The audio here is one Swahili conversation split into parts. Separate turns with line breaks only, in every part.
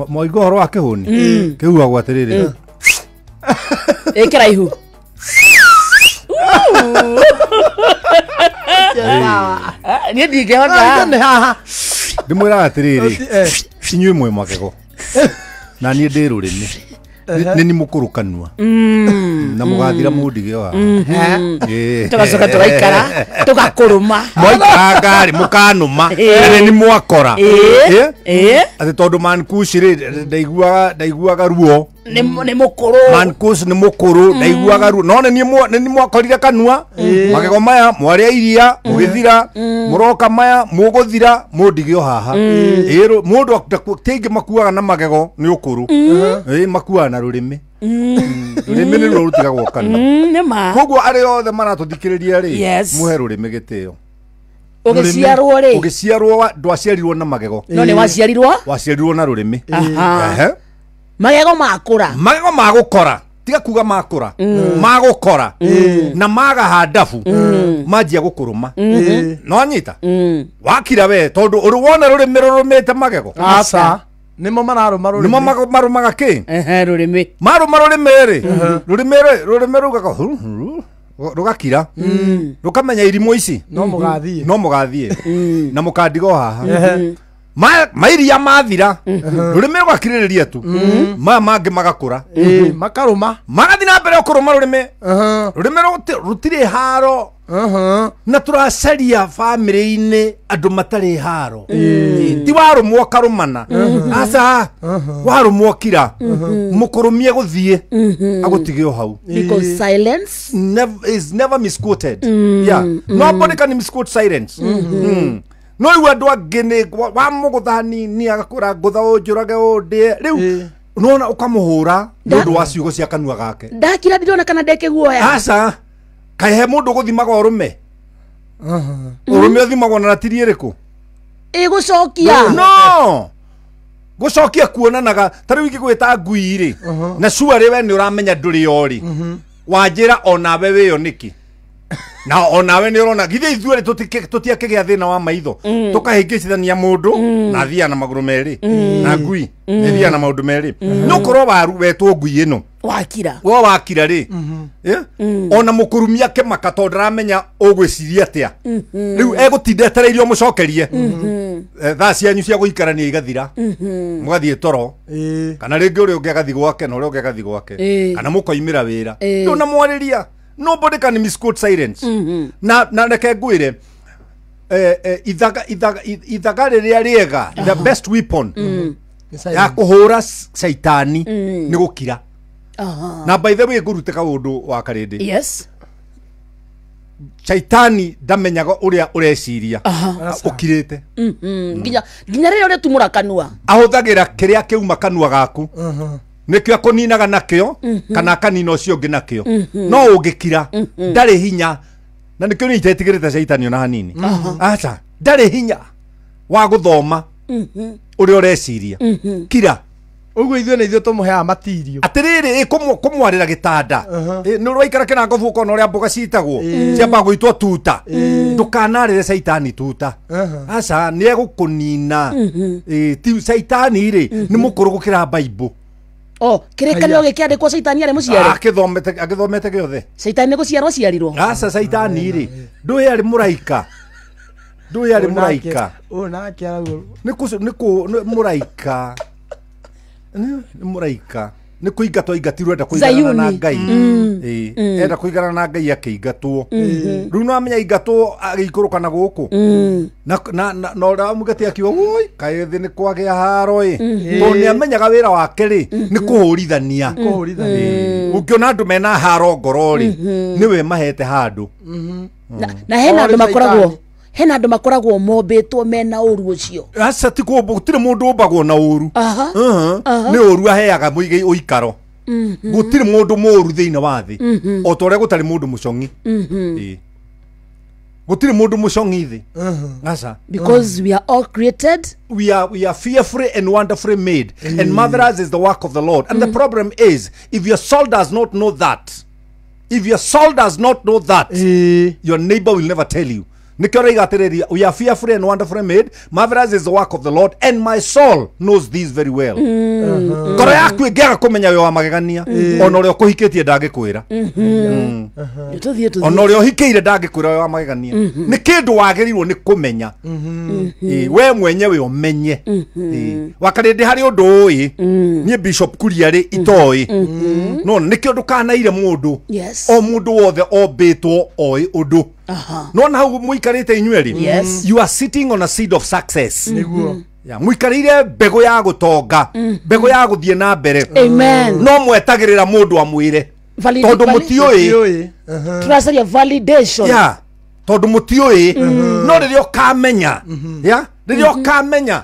Moigo horo ake honi. Kiuga gwa tiriri.
Kiraihu. Ni ndingehota.
Ndimwira atiriri. Inyuĩ mwe magego. Na niĩ ndĩ rũrĩmĩ. Nĩ mũkũrũkanua. Na mũgathira mũndige wa.
Tugacoka tũgaikara tũgakũrũma.
Moikara mũkanũma. Nĩ mwakora. Atĩ tondũ Mankush rĩ ndaiguaga ruo.
Nĩ mũkũrũ.
Mankush nĩ mũkũrũ ndaiguaga ruo. No nĩ mwakorire kanua. Magego maya mwarĩa iria mũgĩthira mũroka maya mũgũthira mũndige haha. Mũndũ tĩngĩ makuaga na magego nĩ ũkũrũ. Makuaga na rũrĩmĩ. Rũrĩmĩ nĩ ruo rutigagwo kanua. Koguo arĩ othe maratũthikĩrĩria rĩ mũhe rũrĩmĩ gĩtĩo.
Ũgĩciarwo rĩ.
Ũgĩciarwo ndwaciarirwo na magego.
No nĩ waciarirwo?
Waciarirwo na rũrĩmĩ.
Magego makũra.
Magego magũkora. Tiga kuga makũra. Magũkora. Na magahandabu. Manjia gũkũrũma. No nyita. Wakira we tondũ ũrĩ wona rũrĩmĩ rũrũmĩte magego.
Aca. Nimo mararũma rũrĩmĩ.
Nimo marũmaga kĩ?
Rũrĩmĩ.
Marũma rũrĩmĩ rĩ. Rũrĩmĩ rugaga rugakira. Rukamenya irimũ ici.
No mũgathiĩ.
No mũgathiĩ. Na mũkandigo haha. Mairia mathira. Rũrĩmĩ rũgakirĩrĩria tu. Maya mangĩ magakũra.
Makarũma.
Magathi na mbere kũrũma rũrĩmĩ. Rũrĩmĩ rũtirĩ haro. Na tũracaria bamĩrĩ-inĩ andũ matarĩ haro. Ti warũmwo karũmana. Aca warũmwo kira. Mũkũrũmie gũthiĩ agũtige o hau.
Because silence
is never misquoted. Yeah. Nobody can misquote silence. No iwa andũ angĩ nĩ wa mũgũtha nini agakũra ngũtha ũnjũrage ũndĩe rĩu nona ũkamũhũra nĩ ũndũ wa ciugo cia kanua gake.
Ndakira ndirona kana ndeke guoya.
Aca kaĩ he mũndũ gũthimaga ũrũme. Ũrũme ũthimagwo na ratiri ĩrĩkũ?
Gũcokia.
No gũcokia kuonanaga ta rĩu ingĩgwĩta ngui rĩ na cuarĩ we nĩ ũramenya ndũrĩ ori wanjĩra onawe wĩyo nĩkĩ. Na onawe nĩ ũrona githĩ ithuĩ tũtiakĩgĩa thĩna wa maitho tũkahĩngĩcithania mũndũ na thia na magũrũ merĩ na ngui thia na maũndũ merĩ nĩ ũkorwo waru wetwo ngui ĩno
wakira
wo wakira rĩ ona mũkũrumia kĩmaka tondũ ndaramenya ũgwĩciria atĩa rĩu egũtinda etereirio mũcokerie thaa cianyu cia gũikarania igathira mũgathiĩ toro kana rĩngĩ ũrĩa ũngĩ agathiĩ gwake na ũrĩa ũngĩ agathiĩ gwake kana mũkoimĩra wĩra rĩu na mwarĩria. Nobody can misquote silence. Na reke ngwĩre ithaga rĩrĩa rĩega the best weapon ya kũhũra caitani nĩ gũkira. Na by the way ngũrute kaũndũ wa karĩndĩ.
Yes.
Caitani ndamenyaga ũrĩa ũreciria ũkirĩte.
Nginya rĩrĩa ũrĩa tumũra kanua.
Ahũthagĩra kĩrĩa kĩuma kanua gaku. Nĩkĩo akũninaga nakĩo kana kanina ũcio ũngĩ nakĩo no ũngĩkira ndarĩ hinya na nĩkĩo nĩ itetigĩrĩte caitani ona hanini. Aca ndarĩ hinya wa gũthoma ũrĩa ũreciria kira.
Ũguo ithuĩ nĩ ithuĩ tũmũheaga matirio.
Atĩrĩrĩ kũmwarĩra gĩtanda nĩ ũraikara kĩnango buko na ũrĩa mboga citagwo ciamba gwĩtwo tuta ndũkanarĩre caitani tuta. Aca nĩ egũkũnina. Ti caitani rĩ nĩ mũkũrũ gũkĩra Bible.
Kĩrĩkanĩro gĩkĩandĩkwo caitani arĩ mũciari.
Agĩthomete gĩothe.
Caitani nĩ gũciarwo aciarirwo.
Aca caitani rĩ ndũĩ arĩ mũraika. Ndũĩ arĩ mũraika.
Nake arauga
nĩ mũraika. Nĩ mũraika. Nĩ kũingatwo ingatirwo enda kũigana na Ngai. Enda kũigana na Ngai akĩingatwo. Rĩu no amenya ingatwo agĩikũrũka na gũkũ. Na ũrĩa mũgati akiuga woi kaĩ thĩ nĩ kwagĩa haro ĩ. Tondũ nĩ amenyaga wĩra wake rĩ nĩ kũhũrithania. Ũngĩona andũ mena haro ngoro rĩ nĩwe mahete handũ.
Na hena andũ makoragwo mombĩtwo mena ũru ũcio.
Aca ti gũtirĩ mũndũ ũmbagwo na ũru. Nĩ ũru aheaga mũige ũikaro. Gũtirĩ mũndũ mũru thĩinĩ wa thĩ o ta ũrĩa gũtarĩ mũndũ mũcong'i. Gũtirĩ mũndũ mũcong'i thĩ. Aca
because we are all created.
We are fearfully and wonderfully made. And marvelous is the work of the Lord. And the problem is if your soul does not know that, your neighbor will never tell you. nikio raigatirĩria we are fearfully and wonderfully made, marvelous is the work of the Lord, and my soul knows this very well. Ngoro yaku ĩngĩaga kũmenya wĩ wa magegania, ona ũrĩa ũkũhikĩtie ndangĩkwĩra. Ona ũrĩa ũhikĩire ndangĩkwĩra wĩ wa magegania. Nĩ kĩndũ wagĩrĩirwo nĩ kũmenya. We mwenyewe ũmenye. Wakarĩndĩ harĩ ũndũ ũĩ, niĩ Bishop Kuria-rĩ itoĩ. No nĩkĩo ndũkanaire mũndũ. O mũndũ wothe ombĩtwo oĩ ũndũ. No na hau muikarite inyueri, you are sitting on a seed of success. Ya muikarire mbego ya gutonga, mbego ya guthie na mbere. No mwetagirira mundu amwire tondu mutioi
turacaria validation.
Ya tondu mutioi no ririo kamenya, ya ririo kamenya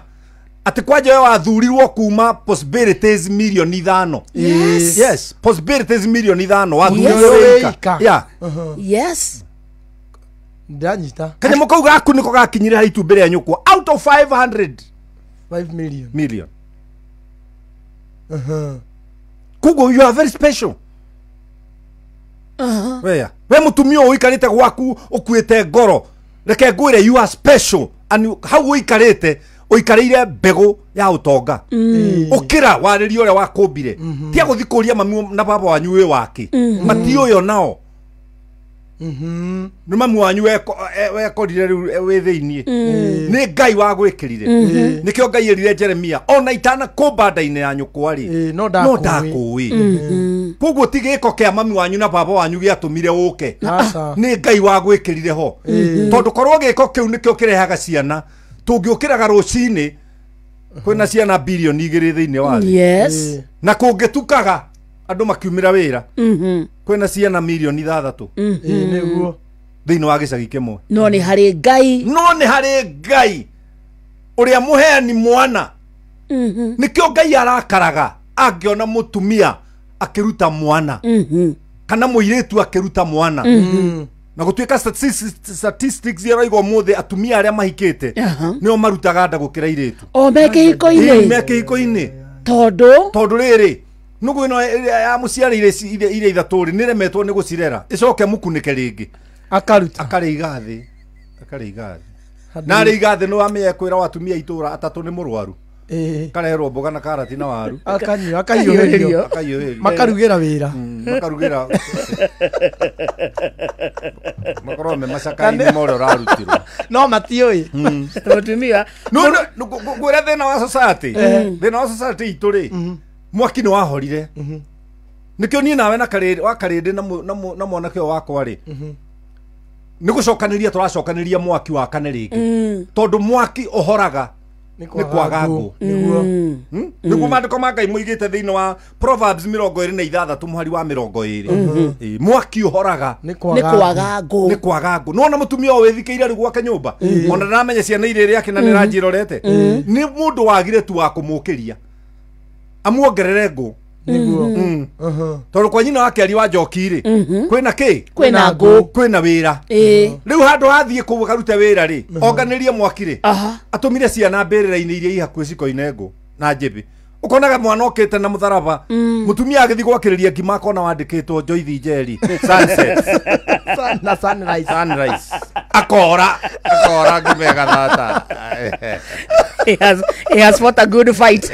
ati kwaje wa thurirwo kuma possibilities milioni 5. Yes, possibilities milioni 5 wa thurirwo. Ya
yes.
Ndanyita.
Kanyamo kau gaku niko gakinyire ha itu mbere ya nyukwa out of 500 million. Kugo, you are very special. We mutumio uikarite gwaku ukuite ngoro. Reke ngwire you are special, and how uikarite uikarire mbego ya utonga. Ukira warĩrio ũrĩa wakũmbire. Tia guthikuria mami na baba wanyu we wake. Matio yo nao. Nĩ mamu wanyu wekorire rĩu wĩ thĩinĩ. Nĩ Ngai wa gwĩkĩrire. Nĩkĩo Ngai erire Jeremia ona itana kũmba nda-inĩ ya nyũkwa-rĩ no ndakũĩ. Koguo ti gĩko kĩa mami wanyu na baba wanyu gĩatũmire ũke. Nĩ Ngai wa gwĩkĩrire ho. Tondũ korwo gĩko kĩu nĩkĩo kĩrehaga ciana, tũngĩũkĩraga rũcinĩ kwĩna ciana bilioni 2 thĩinĩ wa thĩ. Na kũngĩtukaga andũ makiumĩra wĩra kwĩna ciana milioni 6
nĩguo
thĩinĩ wa gĩcagi kĩmwe.
No nĩ harĩ Ngai ũrĩa mũheani mwana. Nĩkĩo Ngai arakaraga angĩona mũtumia akĩruta mwana kana mũirĩtu akĩruta mwana. Na gũtuĩka statistics yaraigwo mũthĩ atumia arĩa mahikĩte nĩo marutaga nda gũkĩra airĩtu. O me
kĩhiko-inĩ tondũ rĩrĩ nugu ino ya muciarire ire ithaturi niremetwo ni gucirera icoke mukunike ringi akariga thi na ariga thi no amenye kwira watumia itura atatu ni murwaru karehero mboga na karati na waru
akahiũhĩrio makarugĩra wĩra
makorwo me macakaini more ũrarutirwo
no matiũĩ
mutumia
no gwĩra thĩna wa society itũ-rĩ mwaki nĩ wahorire. Nikĩo niĩ nawe na karĩndĩ na mwanake ũyũ wakwa-rĩ nĩ gũcokanĩria tũracokanĩria mwaki wa kane rĩngĩ tondũ mwaki ũhoraga nĩ kwaga ngũ. Nĩguo maandĩko ma Ngai moigĩte thĩinĩ wa Proverbs 26 mũhari wa 20 mwaki ũhoraga
nĩ kwaga
ngũ. No na mũtumia ũyũ wĩthikĩire rĩu gwake nyũmba ona nĩramenya ciana irĩ rĩake na nĩranjĩrorete nĩ mũndũ wagire tu wa kũmũkĩria amuongerere ngũ nĩguo tondũ kwa nyina wake ari wa njoki-rĩ kwĩna kĩ kwĩna wĩra rĩu handũ hathiĩ kũu akarute wĩra-rĩ onganĩrie mwaki-rĩ atũmire ciana mbĩrĩra-inĩ iria ihakuhĩ cikoine ngũ na njĩbĩ. Ũkonaga mwana okĩte na mũtharaba mũtumia agĩthiĩ gwakĩrĩria ngima akona wandĩkĩtwo Joyce Njeri sunset
na sunrise
akora ngima ĩgathata.
He has fought a good fight.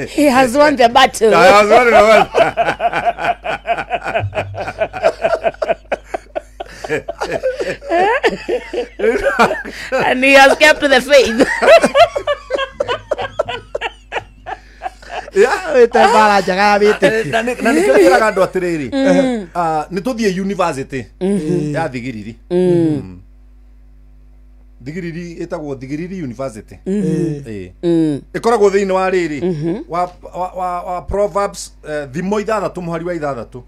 He has won the battle. And he has kept the faith.
bara njaga ya wĩtĩkio
na nĩkĩo njĩraga andũ atĩrĩrĩ nĩ tũthiĩ university ya Thigiriri. Thigiriri ĩtagwo Thigiriri University. Ĩkoragwo thĩinĩ wa rĩrĩ wa Proverbs thimo 6 mũhari wa 6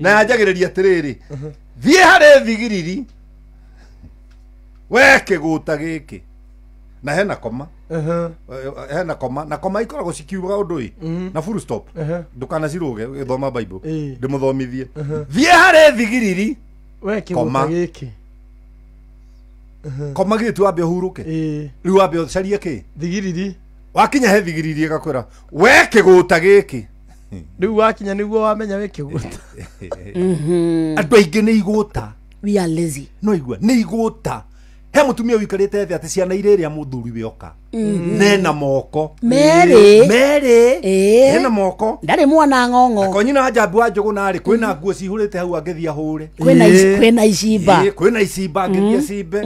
na yanjagĩrĩria atĩrĩrĩ thiĩ harĩ Thigiriri we kĩgũta gĩkĩ na hena koma na koma ikoragwo cikiuga ũndũ na full stop ndũkanacirũge gĩthoma Bible ndĩmũthomithie thiĩ harĩ Thigiriri
we kĩgũta gĩkĩ
koma gĩtu wambe ũhurũke rĩu wambe ũcarie kĩ Thigiriri wakinya he Thigiriri ĩgakwĩra we kĩgũta gĩkĩ
rĩu wakinya nĩguo wamenya we kĩgũta
andũ aingĩ nĩ igũta
we are lazy.
No igua ni igota he mutumia wikarite thi ati ciana ireria muthuri wioka nena moko
Mary
nena moko
ndari mwana ng'ong'o
konyina ajambu wa njugu nari kwina nguo cihurite hau angithia hure
kwina icimba
kwina icimba angithia cimbe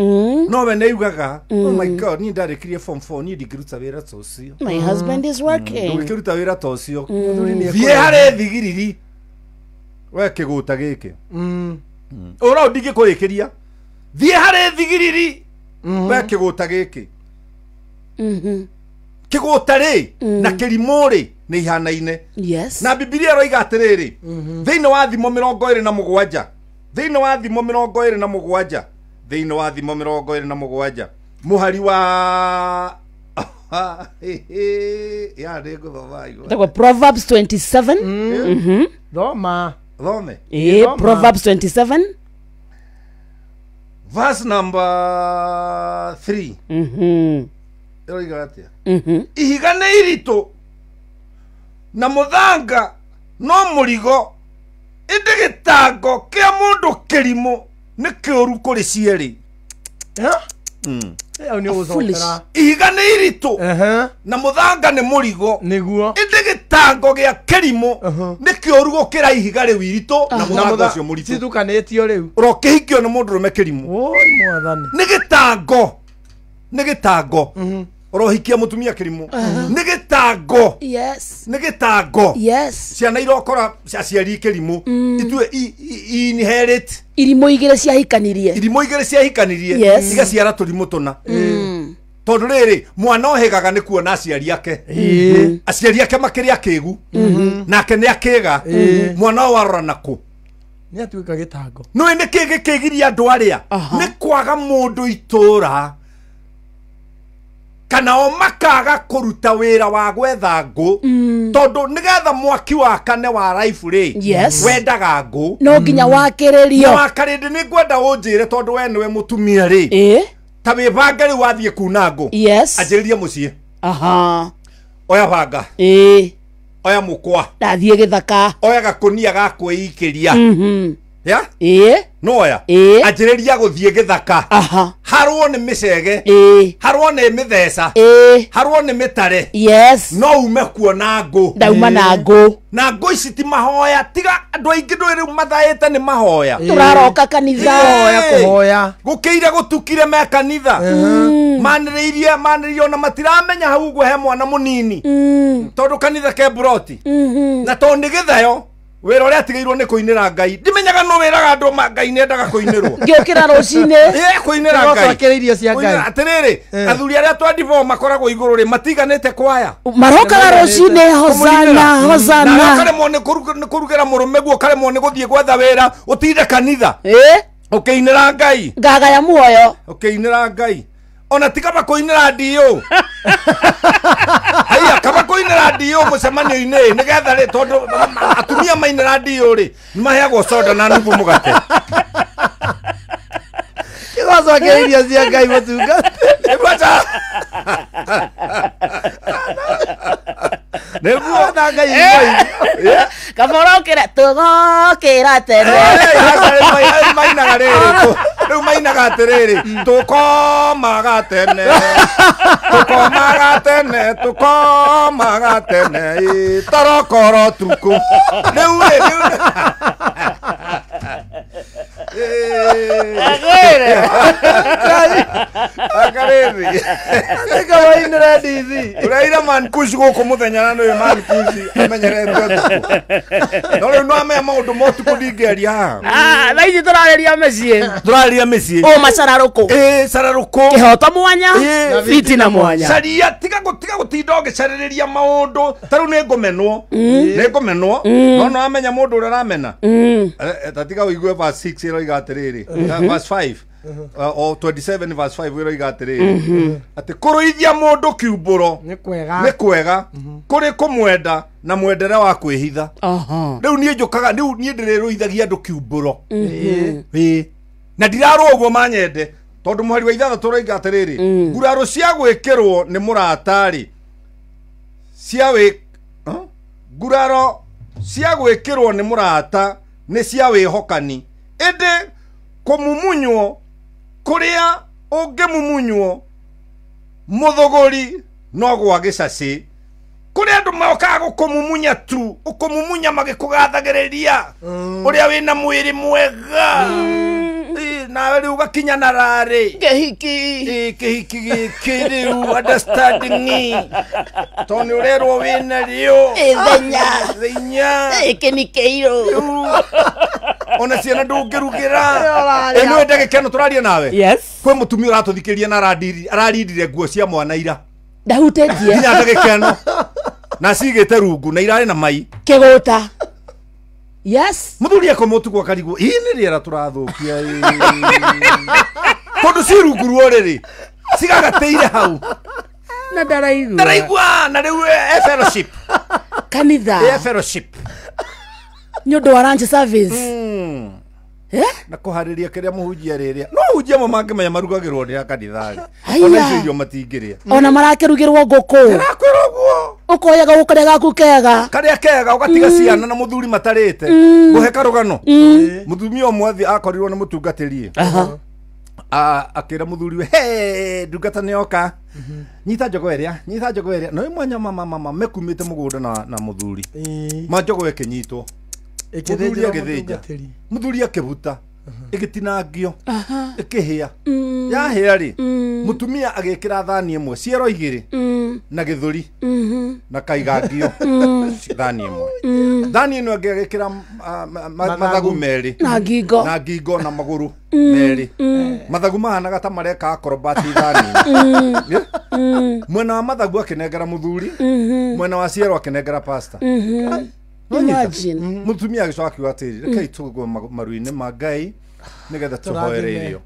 no we neiugaga oh my god ni ndarikirie form 4 ni ndikiruta wira tocio
my husband is working
ndikiruta wira tocio thie hare thigiriri we kiguta giki ora ndigi kurikiria thie hare thigiriri we kiguta giki kiguta ri na kirimuri ni ihanaine
yes
na Biblia roiga atiriri thiini wa thimo 27 thiini wa thimo 27 thiini wa thimo 27 muhari wa ya rego thomai
Tako Proverbs 27
Roma.
thome
Proverbs 27
verse number 3 roiga atia ihiga nĩ iritũ na mũthanga no mũrigo ĩndĩ gĩtango kĩa mũndũ kĩrimũ nĩ kĩũru kũrĩ cierĩ
Foolish.
ihiga nĩ iritũ na mũthanga nĩ mũrigo
Niguo.
ĩndĩ gĩtango gĩa kĩrimũ nĩ kĩũru gũkĩra ihiga rĩu iritũ na mũthanga ũcio mũritũ
Citukanĩtio rĩu.
ũrokĩhikio nĩ mũndũrũme kĩrimũ
Oi mwathani.
nĩ gĩtango ũrohikia mũtumia kĩrimũ nĩ gĩtango
yes
nĩ gĩtango
yes
ciana irokora aciari kĩrimũ itue inherit
irimũ igĩrĩ ciahikanirie
irimũ igĩrĩ ciahikanirie
Yes.
igaciara tũrimũ tũna tondũ rĩrĩ mwana ũhĩgaga nĩ kuona aciari ake makĩrĩ akĩgu nake nĩ akĩga mwana ũyũ warora nakũ
Nĩ atuĩka gĩtango.
nĩwe nĩ kĩ gĩkĩgiria andũ arĩa nĩ kwaga mũndũ itũra kana o makaga kũruta wĩra wa gwetha ngũ tondũ nĩgetha mwaki wakane wa life rĩ
Yes.
wendaga ngũ
no nginya wakĩrĩrio
na wakarĩndĩ nĩ ngwenda ũnjĩre tondũ we nĩwe mũtumia rĩ ta wĩbange rĩu wathiĩ kuna ngũ
yes
anjĩrĩrie mũciĩ
aha
oya banga oya mũkwa
ndathiĩ gĩthaka
oya gakũnia ga kwĩikĩria ya no oya anjĩrĩria gũthiĩ gĩthaka harwo nĩ mĩcege harwo nĩ mĩtheca harwo nĩ mĩtare
yes
no ume kuona ngũ
ndauma na ngũ
na ngũ ici ti mahoya tiga andũ aingĩ ndũĩ rĩu mathaĩte nĩ mahoya
tũraroka kanitha
Kũhoya.
gũkĩire gũtukire me kanitha manĩrĩirie ona matiramenya hau ũguo he mwana mũnini tondũ kanitha ke buroti na tondũ nĩ gĩthayo wĩra ũrĩa atigĩirwo nĩ kũinĩra Ngai ndimenyaga no wĩraga andũ Ngai nĩendaga kũinĩrwo
ngĩũkĩra rũcinĩ
kũinĩra Ngai
Gũcokera irio cia Ngai.
atĩrĩrĩ athuri arĩa twandibo makoragwo igũrũ rĩ matiganĩte kwaya
marokaga rũcinĩ hosana
karemwo nĩ kũrugĩra mũrũme guo karemwo nĩ gũthiĩ gwetha wĩra ũtinde kanitha ũkĩinĩra Ngai
ngagaya muoyo
ũkĩinĩra Ngai ona tiga bakũinĩra ndiũ haya kaba kũinĩra ndiũ mũcemanio-inĩ nĩgetha rĩ tondũ atumia mainĩra ndiũ rĩ nĩmaheagwo soda na nubu mũgate
Gũcokera irio cia Ngai mũtungata.
nĩguo
Na Ngai
kamorokĩra tũgokĩra tene
mainaga rĩrĩ rĩu mainaga atĩrĩrĩ tũkomaga tene tũkomaga tene torokoro tukũ rĩu
Nĩkawainĩra ndithi.
ũraira mankuci gũkũ mũthenya na nĩwe mankuci amenyerete ũtukũ no rĩu no amenya maũndũ ma ũtukũ ndingĩaria haha
tha ici tũrarĩria mĩciĩ
tũrarĩria mĩciĩ
macararũkũ
cararũkũ
kĩhoto mwanya biti na mwanya
caria tiga gũtinda ũgĩcarĩrĩria maũndũ ta rĩu nĩ ngũmenwo no no amenya mũndũ ũrĩa aramena tatiga ũigue verse 6 ĩroiga atĩrĩrĩ verse 5 o 27 verse 5 ĩroiga atĩrĩrĩ atĩ kũrũithia mũndũ kiumbũro nĩ kwega kũrĩ kũmwenda na mwendere wa kwĩhitha rĩu niĩ njũkaga rĩu niĩ ndĩrĩrũithagia andũ kiumbũro na ndirarwo ũguo manyende tondũ mũhari wa ithathatũ ũroiga atĩrĩrĩ nguraro cia gwĩkĩrwo nĩ mũratarĩ nguraro cia gwĩkĩrwo nĩ mũrata nĩ cia wĩhokani ĩndĩ kumumunywo kuria ungimumunywo muthuguri no gwa gicaci kuria andu mokaga gukumumunya tu ukumumunya magikugathagiriria uria wina mwiri mwega nawe riu gakinya na rari kihiki gikiriu understanding toni urerwo wina rio thenya
ikinikeiro
ona ciana ndungirugira eno ndage keno turaria nawe
yes
kwe mutumia uratuthikiria na ararindire nguo cia mwana ira
ndahutetie
nya ndage keno na cigite rungu na irari na mai
kiguta yes
muthuri akomotu kwa karigu ii ni riera turathukia tondu ci rungu ruoriri cigagateire hau
na ndaraigua
na riu fellowship
kanitha
fellowship
nyondo wa ranch service
na kuhariria kiria muhunjia riria no hunjia mo mangimenya marugagirwo ni kanithari
Aya.
ona icio irio matingiria
ona marakirugirwo nguku
rakwirwo guo
ukoyaga gukaria gaku kega
karia kega ugatiga ciana na muthuri matarite guhe karugano mutumia omwe akorirwo ni mutungatiri akira muthuri we he ndungata nioka nyita njogo eria no mwanya mama mekumite mugunda na muthuri manjogo ekinyitwo muthuri agithija muthuri akibuta igitinangio ikihia yahia ri mutumia agikira thani imwe ciero igiri na githuri na kaigangio thani imwe thani ino agikira mathagu meri
na
ngingo na maguru meri mathagu mahanaga ta mareka akorobati thani mwena wa mathagu akinengera muthuri mwena wa ciero akinengera pastor
imagine
mutumia agicoka akiuga atiri rekei tugwe maru-ini ma Ngai nigetha tuhoere irio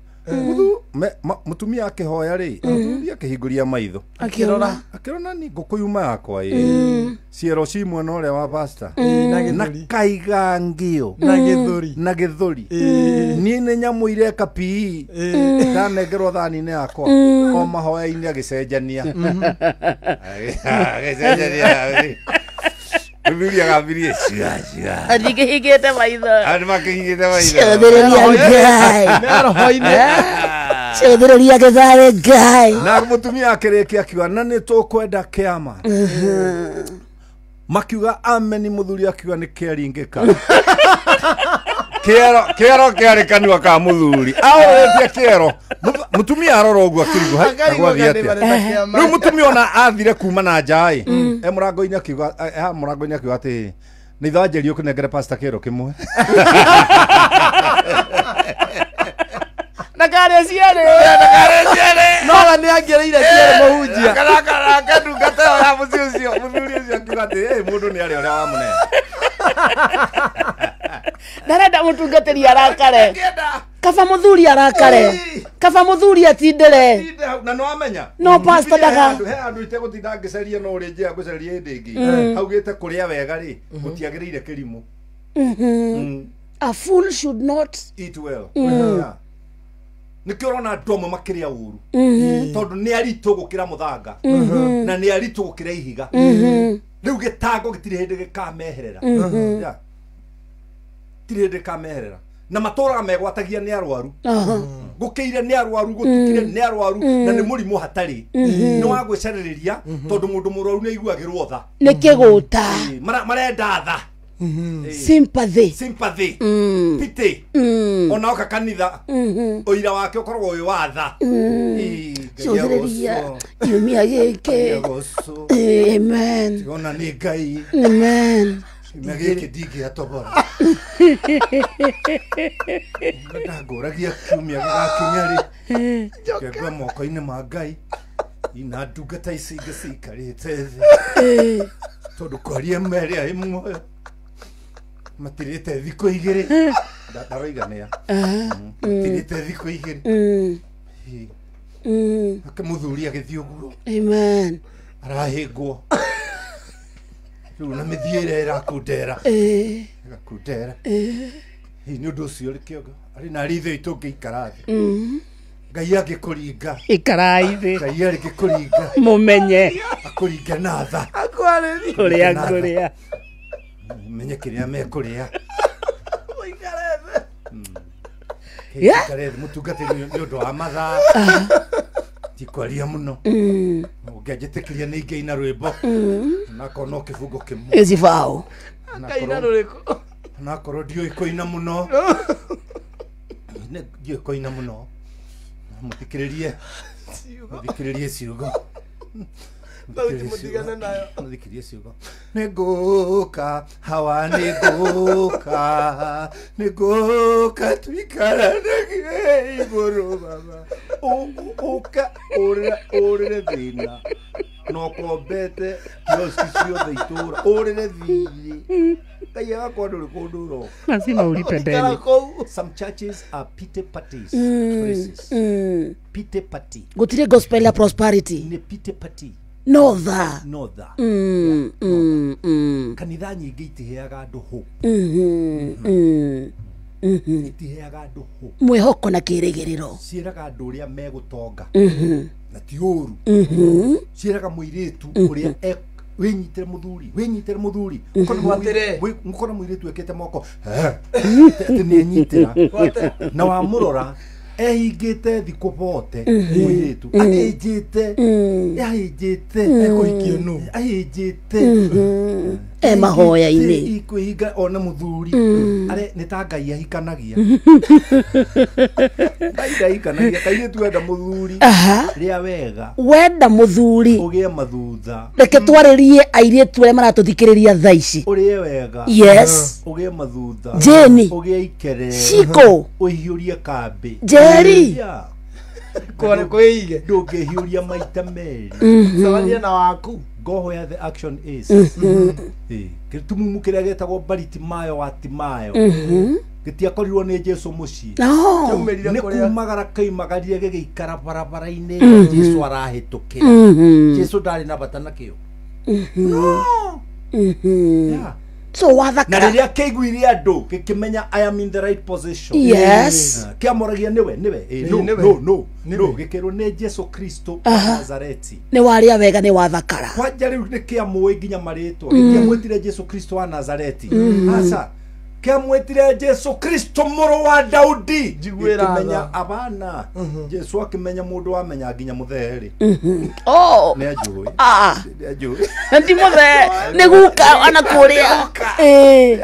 mutumia akihoya ri muthuri akihinguria maitho
akirora
ni ngukuyuma yakwa ciero ci mwena uria wa pastor na kaigangio na githuri ni ne nyamu ireka pi ndanengerwo thani-ini yakwa o mahoya-ini agicenjania Bibilia gabirie ciga
athigihigite maitho
ari makihigite maitho
ciothiriria githari Ngai
na mutumia akirikia akiuga na ni tukwenda kiama makiuga amen muthuri akiuga ni kiaringika kiero kiari kanua ka muthuri aoretie kiero mutumia arora uguo akirigu agwathiatia riu mutumia ona athire kuma na njai murango-ini akiuga murango-ini akiuga ati ni thanjeri ukunengere pastor kiero kimwe
na kare ciere no ni angereire ciere muhunjia
kana ndungata ya muci ucio muthuri ucio akiuga ati mundu ni ari uria wa munene
ndarenda mutungatiri arakare kaba muthuri arakare kaba muthuri atindire
na no amenya
no pastor daga
he andu ite gutinda ngiceria no ri njia guceria ndingi augite kuria wega ri mutiagiriire kirimu
a fool should not
eat well nikio rona ndomo makiria uru tondu ni aritu gukira muthanga na ni aritu gukira ihiga riu gitango gitire hindi gikameherera tire hindi kameherera na maturaga megwatagia ni arwaru gukiire ni arwaru gutukire ni arwaru na ni murimu hatari ni wa gwicereriria tondu mundu murwaru ni aiguagirwo tha
ni kiguta
marenda tha
sympathy
pity ona oka kanitha oira wake ukorwo uyu wa tha
ciothiriria yumia giki amen
ona ni Ngai
amen
megiki ndingi atobora ndaguragia kiumia gigakinya ri ngegwa moko-ini ma Ngai ina ndungata ici ingĩ cikarĩte thĩ tondu kwaria meria imwe matirĩte thikũ igĩrĩ ndaroigania matirĩte thikũ igĩrĩ ake muthuri agĩthiĩ ũguo
amen
arahĩngwo rĩu na mĩthiĩre ĩrakundera ĩgakundera nĩ ũndũ ũcio rĩ kĩongo arĩ na ritho itũ ngĩikara thĩ Ngai agĩkũringa
ikarai thĩ
Ngai agĩkũringa
mumenye
akũringa na tha
akwarĩri
kuria kuria
menye kĩrĩa mekũrĩa
Yeah.
Kare mutungate ni undu wa mathaa. Tikwaria muno. Ungejetekiria ni ngai na rwimbo. Nakona kifungo kimu.
Ezivao.
Kaina ruriko.
Nakorwo ndioi koina muno. Ne ndioi koina muno. Muthikiririe. Muthikiririe ciugo.
Mutigana nayo.
Muthikiririe ciugo. Niguka hawa niguka twikaranagie iguru baba. Uka orere thina. No kombete yoski ciothe itura orere thiri. Kaya kwa ndo kondoro.
Lazima ulipe deni.
Some churches are pity parties. Places. Pity party.
Gutire gospel ya prosperity.
Ni pity party.
No tha.
Kanitha nyingi itiheaga andu hu. Itiheaga andu hu.
Mwihoko na kirigiriro.
Ciiraga andu uria megutonga. Na ti uru. Ciiraga muiritu uria winyitire muthuri mukona muiritu ekete moko ati ni nyitira na wa murora ehingite thiko bote muiritu ahingite
Ekuhikie nu.
ahingite
Mahoya-ini
ikuhinga ona muthuri are ni ta ngai ahikanagia ngai ahikanagia kairitu enda muthuri ria wega
muthuri
ugie mathutha
reke twaririe airitu aria maratuthikiriria thaa ici
urie wega
yes
ugie mathutha
Jeni
ugie ikere
Shiko
uhiurie kambi
Jerry
Kone kuige.
ndungihiuria maita meri
Sawania na waku.
ngohoya the action is gitumu kiria getagwo Baritimayo wa Timayo gitiakorirwo ni Jesu mucii
no
ni kumagara kaimagarie gigiikara barabara-ini Jesu arahitukira Jesu ndari na bata nakio no yeah.
So wathaka
na riria keiguire andu gikimenya I am in the right position
yes
kiamoragia niwe no gikirwo ni Jesu Kristo Nazareti
ni waria wega ni wathakara
kwanja riu ni kiamwe nginya maritwa kiamwetire Jesu Kristo wa Nazareti asa kiamwetire Jesu Kristo muru wa Daudi gikimenya abana Jesu akimenya mundu wamenya nginya mutheri
oh
ni ajui
ndi muthe ni guka ana kuria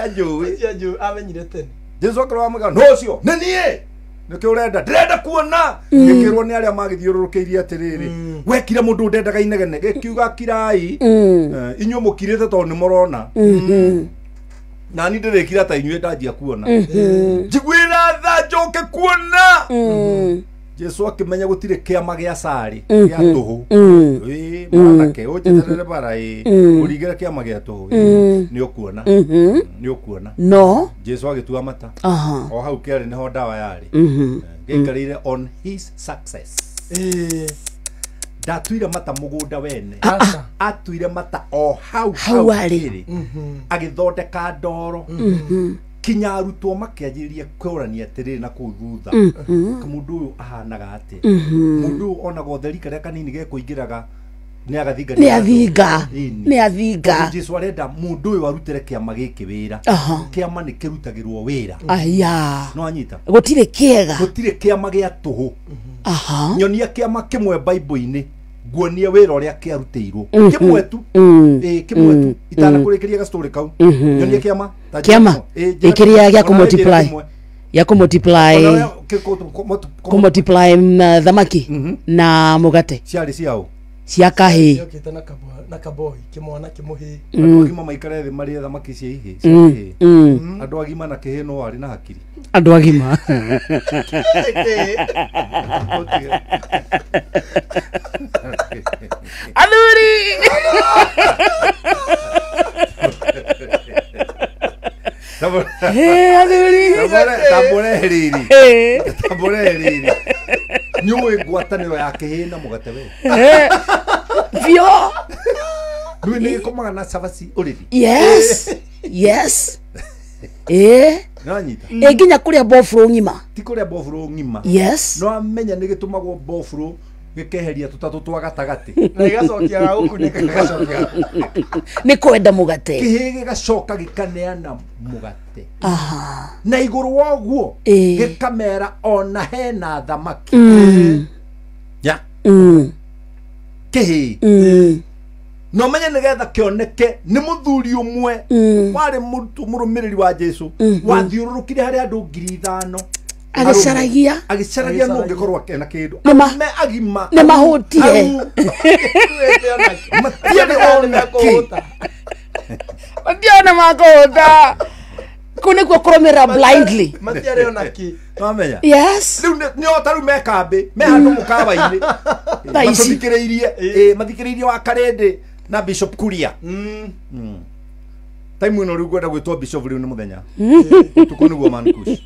ajui
amenyire tene
Jesu akirwa muga no cio ni nie niki urenda ndirenda kuona gikirwo ni aria magithiururukiirie atiriri wekire mundu ndendaga inegene gikiuga kirai inyu mukirite to ni murona na ni ndirekira ta inyue ndanjia kuona njiguira tha njoke kuona Jesu akimenya gutire kiama gia sari gia tuhu mwanake ujeterere bara urigire kiama gia tuhu ni ukuona
no
Jesu agitua mata o hau kiari niho dawa yari gikarire on his success ndatuire mata mugunda wene atuire mata o hau
ari
agithondeka ndoro kinya arutwo makianjirie kurania atiriri na kuu thutha mundu uyu ahanaga ati mundu uyu ona gotheri karia kanini gekuingiraga ni agathinga
ni athinga
Jesu arenda mundu uyu arutire kiama giki wira kiama ni kirutagirwo wira
aya
no anyita
gutire
kiama gia tuhu nyonia kiama kimwe Bible-ini nguonie wira uria kiarutiirwo kimwe tu kimwe tu itana kurikiria ga story kau nyonia kiama
ikiria gia kumultiply thamaki na mugate
ciari ciao
cia kahi
yokite na kaboi kimwana kimuhi
andu agima maikare thi mari thamaki cia ihi andu agima na kihi no ari na hakiri
andu agima Aluri
tabore heriri nyuwe ngwataniro ya kihi na mugate we
vio
Nui ni komaga na savasi already.
Yes.
Nanyita.
Nginya kuria bofro ngima.
Ti kuria bofro ngima.
Yes.
No amenya ni gitumagwo bofro
gikeheria tutatu twa gatagati
na igacokia gagukunĩka gacokia
nĩ kwenda mũgate
kĩhĩ gĩgacoka gĩkaneana mũgate
aha
na igũrũ wa ũguo
Ĩĩ.
gĩkamera ona hena thamaki ya kĩhĩ no menye nĩgetha kĩoneke nĩ mũthuri ũmwe warĩ mũrũmĩrĩri wa Jesu wathiũrũrũkire harĩ andũ 5,000
agĩcaragia
no ũngĩkorwo akĩna kĩndũ
Nĩma-
me agima
nĩ mahũtire
matiarĩ ona kĩ
mationa makũhũta kũu nĩkuo kũrũmĩrĩra blindly
matiarĩ ona ki
wamenya
yes
rĩu nĩo ta rĩu me kambĩ me handũ mũkawa-inĩ
Tha ici.
mathikĩrĩirie wa Karĩndĩ na Bishop Kuria time ĩno rĩu ngwenda gwĩtwo Bishop rĩu nĩ mũthenya ũtukũ nĩguo mankush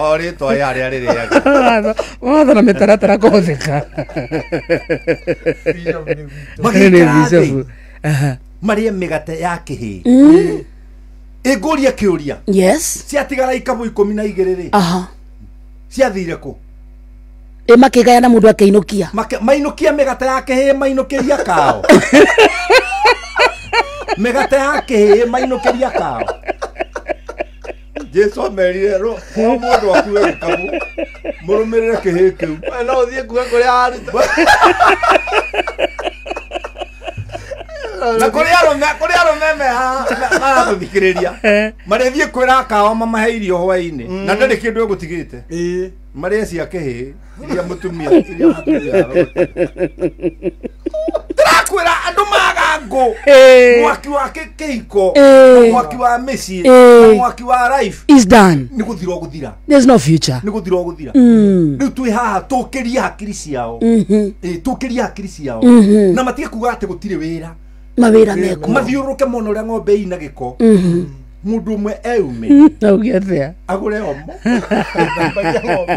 o rĩtwa yarĩa rĩrĩaga
watho na mĩtaratara kũhũthĩka
magĩikara thĩ marĩe mĩgate ya kĩhĩ ĩngũria kĩũria
yes
ciatigara ikabũ 12 rĩ
aha
ciathire kũ
makĩgayana mũndũ akĩinũkia
mainũkia mĩgate ya kĩhĩ mainũkĩria kao mĩgate ya kĩhĩ mainũkĩria kao Jesu amerire ro mũndũ akuwe gĩkabũ mũrũmĩrĩre kĩhĩ kĩu
no ũthiĩ kuga kũrĩa aruta
na kũrĩ arũme maratũthikĩrĩria marĩthiĩ kwĩra kao mamahe irio hwaĩ-inĩ na ndarĩ kĩndũ egũtigĩte marĩe cia kĩhĩ iria mũtumia tũrakwĩra andũ maga ngũ mwaki wa kĩhiko mwaki wa mĩciĩ mwaki wa life
is done
nĩ gũthira gũthira
there's no future
nĩ gũthira gũthira rĩu twĩ haha tũkĩria hakiri ciao tũkĩria hakiri ciao na matige kuga atĩ gũtirĩ wĩra
mawĩra meko
mathiũrũrũke mũno ũrĩa ng'ombe ina gĩko mũndũ ũmwe eume
nauge atĩa
agũre omo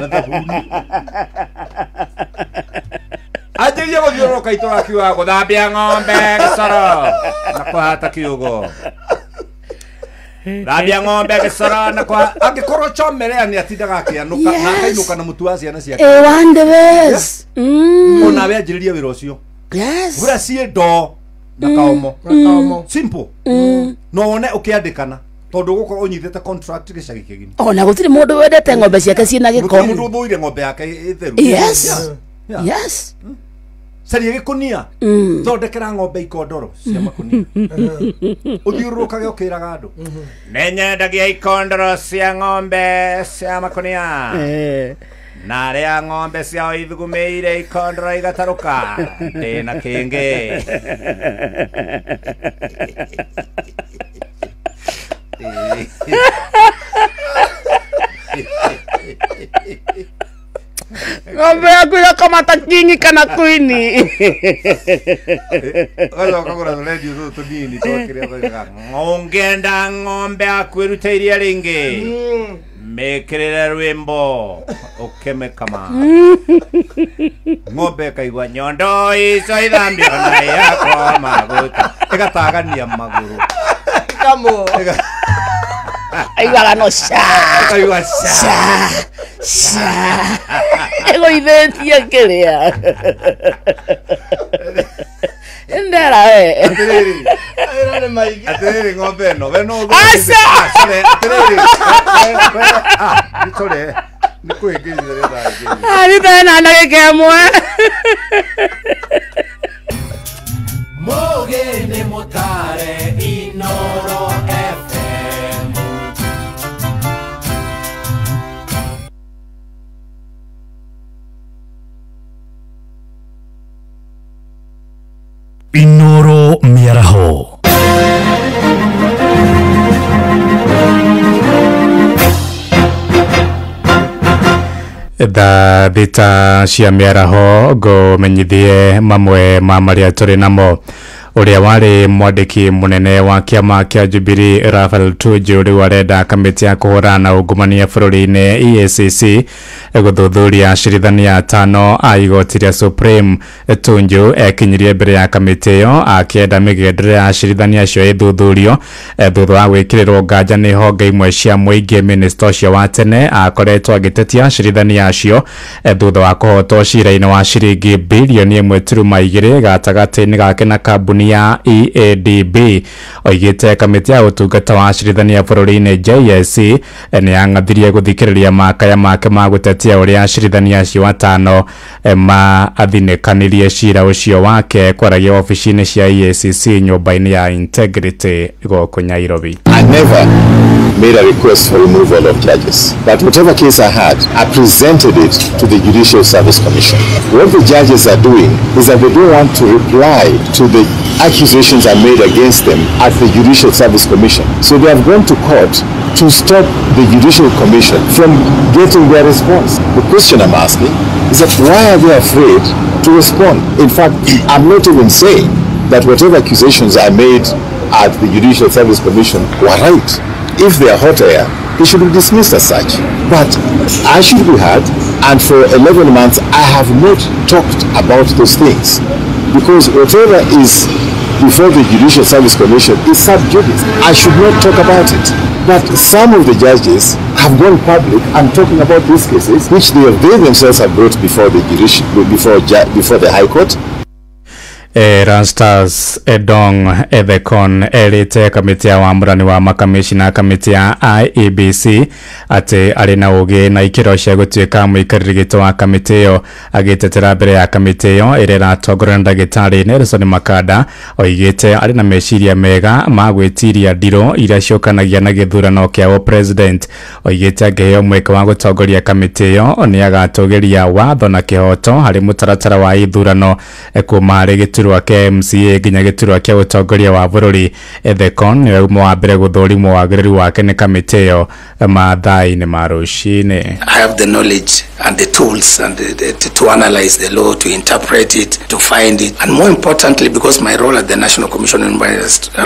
na thabuni anjĩrie gũthiũrũrũka itũra kiuga gũthambia ng'ombe gĩcoro na kũhata kiugo thambia ng'ombe gĩcoro na angĩkorwo Chomelea nĩ atindaga akĩanũka na akainũka na mũtu wa ciana ciake
wandewes
onawe anjĩrĩrie wĩra ũcio
yes
gũra ciĩ ndoo na kaomo simple no wone ũkĩandĩkana tondũ gũkorwo ũnyitĩte contract gĩcagi kĩgima
ona gũtirĩ mũndũ wendete ng'ombe ciake ciĩna gĩko
mũndũ ũthũire ng'ombe yake ĩtheru
yes yes
caria gĩkũnia thondekera ng'ombe ikondoro cia makũnia ũthiũrũrũkage ũkĩraga andũ nĩnyendagia ikondoro cia ng'ombe cia makũnia na rĩa ng'ombe ciao ithugumĩire ikondoro igatarũka ndĩna kĩngĩ
ng'ombe yaku yakamata kingi kana kwini
kagũra tũrendio tũtũ tũnini twakĩrĩa ũngĩenda ng'ombe yaku ĩrute iria rĩingĩ mĩkĩrĩre rwĩmbo ũkĩmĩkama ng'ombe ĩkaigua nyondo icio ithambio na yakwa maguta ĩgatagania magũrũ
kamo
aiguaga no
ĩkaigua
ĩgũithĩtie kĩrĩa ndera we
atĩrĩrĩ ng'ombe ĩno we no
Aca!
atĩrĩrĩ nĩ kwĩngĩrire
arĩtena na gĩkemwe
Mũgĩni mũtare Inooro FM.
Inooro Miaraho. Tha thita cia mĩaraho ngũmenyithie mamwe ma marĩa tũrĩ namo
uria wari mwandiki munene wa kiama kia Jubilee Raphael Tuju uri warenda kamiti ya kuhurana ungumania bururi-ini EACC guthuthuria acirithania 5 a igoti ria Supreme. Tuju ekinyirie mbere ya kamiti iyo akienda migendere ya acirithania acio ithuthurio thutha wa gwikirirwo nganja ni honge imwe cia muingi. Minister ucio wa tene akoretwo agitetia acirithania acio thutha wa kuhotwo cira-ini wa ciringi bilioni 1.2 gatagati-ini gake na kambuni ya EADB. Oigite kamiti ya utungata wa acirithania bururi-ini JSC ni yangathirie guthikiriria makaya make ma gutetia uria acirithania acio 5 maathinekanirie cira ucio wake kwaragia ofici-ini cia EACC nyumba-ini ya Integrity goko Nairobi.
I never made a request for removal of judges, but whatever case I had, I presented it to the Judicial Service Commission. What the judges are doing is that they don't want to reply to the accusations I made against them at the Judicial Service Commission. So they have gone to court to stop the Judicial Commission from getting their response. The question I'm asking is that why are they afraid to respond? In fact, I'm not even saying that whatever accusations I made at the Judicial Service Commission were right. If they are hot air, they should be dismissed as such. But I should be heard, and for 11 months I have not talked about those things, because whatever is before the Judicial Service Commission is sub judice. I should not talk about it. But some of the judges have gone public and talking about these cases, which they themselves have brought before the before the High Court.
Rastas Edong Ethekon erite kamiti ya wamurani wa makamishina kamiti ya IEBC ati ari na ugi na ikiro cia gutuika muikariri gito wa kamiti iyo agitetera mbere ya kamiti iyo irera atongorera ndagitari Nelson Makanda oigite ari na meciria mega ma gwitiria ndiro iria ciokanagia na githurano kia president. Oigite angeheo mweke wa gutongoria kamiti iyo ni agatogeria watho na kihoto hari mutaratara wa ithurano kuma ari wa KMCA ginya giturwa kia utongoria wa bururi. Ethekon ni umwe wa mbere guthurimwo wagiriru wake ni kamiti iyo mathaa-ini ma rucini.
I have the knowledge and the tools and to analyze the law, to interpret it, to find it, and more importantly, because my role at the National Commission on Human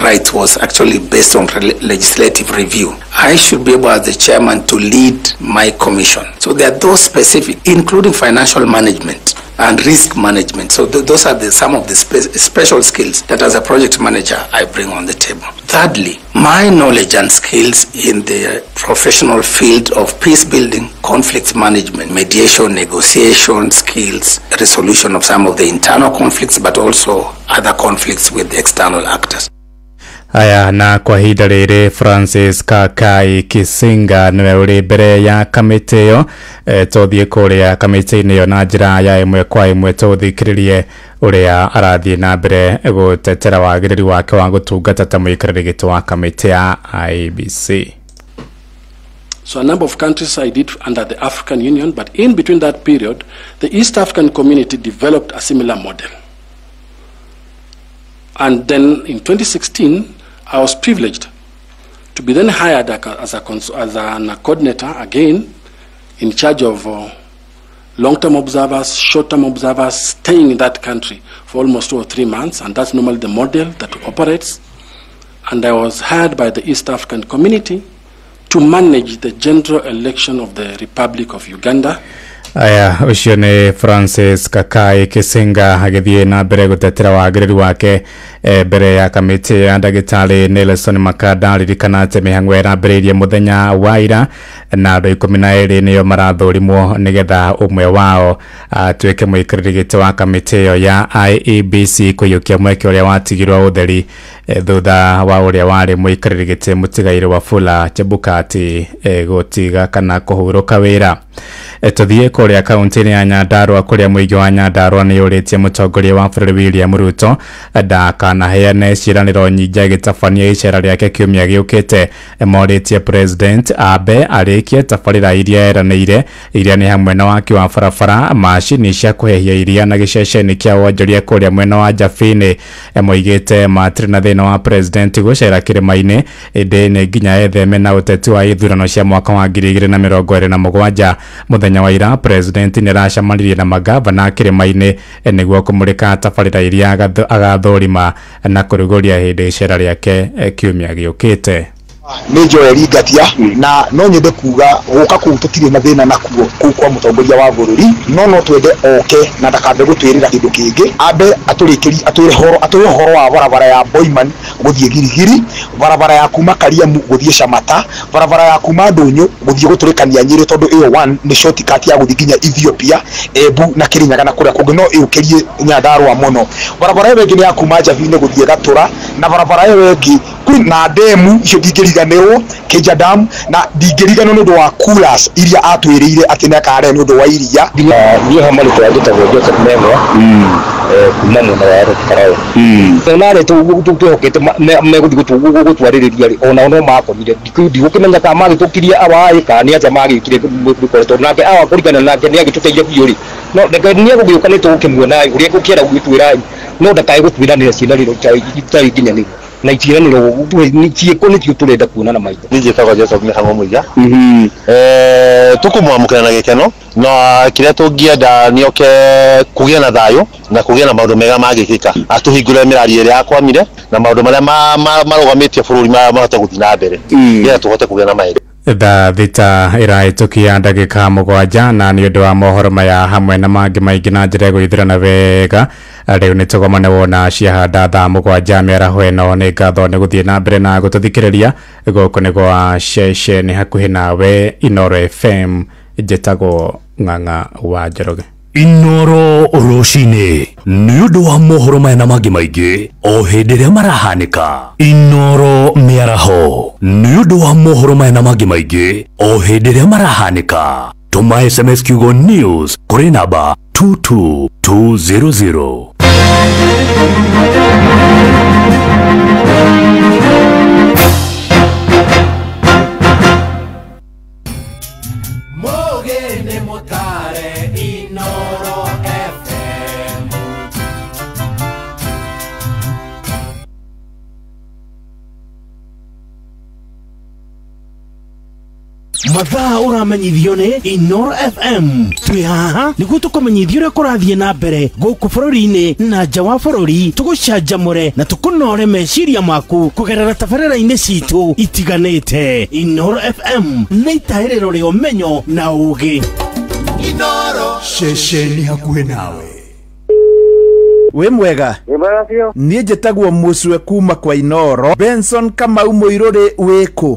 Rights was actually based on legislative review, I should be able as the chairman to lead my commission. So there are those specific, including financial management and risk management. So those are some of the special skills that as a project manager I bring on the table. Thirdly, my knowledge and skills in the professional field of peace building, conflict management, mediation, negotiation skills, resolution of some of the internal conflicts, but also other conflicts with external actors.
Aya na kwa hinda riri Francis Kakai Kisinga niwe uri mbere ya kamiti iyo tuthie kuria kamiti-ini iyo na njira ya imwe kwa imwe tuthikiririe uria arathie na mbere gutetera wagiriri wake wa gutungata ta muikariri gito wa kamiti ya IEBC.
So a number of countries I did under the African Union, but in between that period, the East African community developed a similar model. And then in 2016, I was privileged to be then hired as a coordinator again in charge of long-term observers, short-term observers, staying in that country for almost 2 or 3 months, and that's normally the model that operates. And I was hired by the East African community to manage the general election of the Republic of Uganda.
Aya ucio ni Francis Kakai Kisinga agithie na mbere gutetera wagiriri wake mbere ya kamiti ya ndagitari Nelson Makanda. Ririkana ati mihango irambiriirie muthenya wa ira na andu 12 niyo marathurimwo nigetha umwe wao atuike muikariri giti wa kamiti iyo ya IEBC kuyukia mweke uria watigirwo utheri thutha wa uria wari muikariri giti mutigaire Wafula Chebukati gutiga kana kuhuruka wira. Tuthie kuria kaunti-ini ya Nyandarua kuria muigi wa Nyandarua ni uritie mutongoria wa bururi William Ruto ndakanaheane ciraniro nyingi gitabania icera riake kiumia giukite. Moritie president abe arikie tabarira iria eranĩire iria ni hamwe na waki wa barabara, macini cia kuhehia iria na giceceni kia wonjoria kuria mwena wa Njabini. Moigite matiri na thina wa president gucera kirima-ini indi ni nginya etheme na uteti wa ithurano cia mwaka wa 2027 muthenya muthenya wa ira president ni racamanirie na magavana kirima-ini niguo kumurika tabarira iria agathorima na kuruguria hindi icera riake kiumia giukite.
Nĩ Joel Ngatia na no nyende kuga guka kuu tutire na thina nakuo kuu kwa mutongoria wa bururi no twende oke na ndakambe gutwirira kindu kingi ambe atwire horo wa barabara ya Boyman guthie Girigiri, barabara ya kuma Kariamu guthie Shamata, barabara ya kuma Ndunyu guthie guturikania Nyeri tondu iyo 1 ni shortcut ya guthie nginya Ethiopia, Embu na Kirinyaga na kuria kungi no iukirie Nyandarua muno. Barabara iyo ingi ni ya kuma Njavine guthie Gatura na barabara iyo ingi na demu icio ndingiriganirwo Keja Dam na ndingirigano nundu wa coolers iria atwirire ati nakare nundu wa iria
niyo hamali twandita gwe Kakamega kuma mwena wa Karao nare tuhokete meguthi gutwaririria ona no makomire ndigukimenya ka magitukiria awai kana aja magikire bikoreto nake awa kurigana nake ni agituteithia biuri no ndeka ni agugiuka ni tukimwona uria gukiera gwitwira no ndakai gutwiranira ciana riro itari nginyani na ikiraniro nikieko nitio turenda kuona na maitho nije tago Joseph Mihango Muiga tukumwamukana na gikeno na kiria tungienda nioke kugia na thayo na kugia na maundu mega magikika atuhingure mirari iri akwamire na maundu maria marugamitie bururi mahota guthii na mbere ira tuhote kugia na mairi
thita iraitukia ndagika mugwanja na ni undu wa mohoro maya hamwe na mangi maingi na njira gwithirana wega riu ni tugomane wona ciahanda thaa mugwanja miaraho ino ni ngatho ni guthie na mbere na gututhikiriria guku ni gwa ceceni hakuhi nawe Inoro FM njitagwo Ng'ang'a wa Njoroge.
Inoro Roshine ni undu wa mohoro maya na mangi maingi o hindi ria marahanika. Inoro miaraho ni undu wa mohoro maya na mangi maingi o hindi ria marahanika. Tuma SMS kiugo news kuri namba 22200.
Mogene motare Inoro FM. Mathaa uramenyithio ni Inoro FM. Twi haha niguo tukumenyithia uria kurathie na mbere guku bururi-ini na nja wa bururi, tugucanjamure na tukunore meciria maku kugerera tabarĩra-inĩ citu itiganĩte. Inoro FM nĩ itaĩrĩro rĩa ũmenyo na ũũgĩ. Inoro ceceni hakuhĩ nawe.
We mwega niĩ njĩtagwo Mũcwe kuma kwa Inoro. Benson Kamau Mũirũrĩ wĩkũ?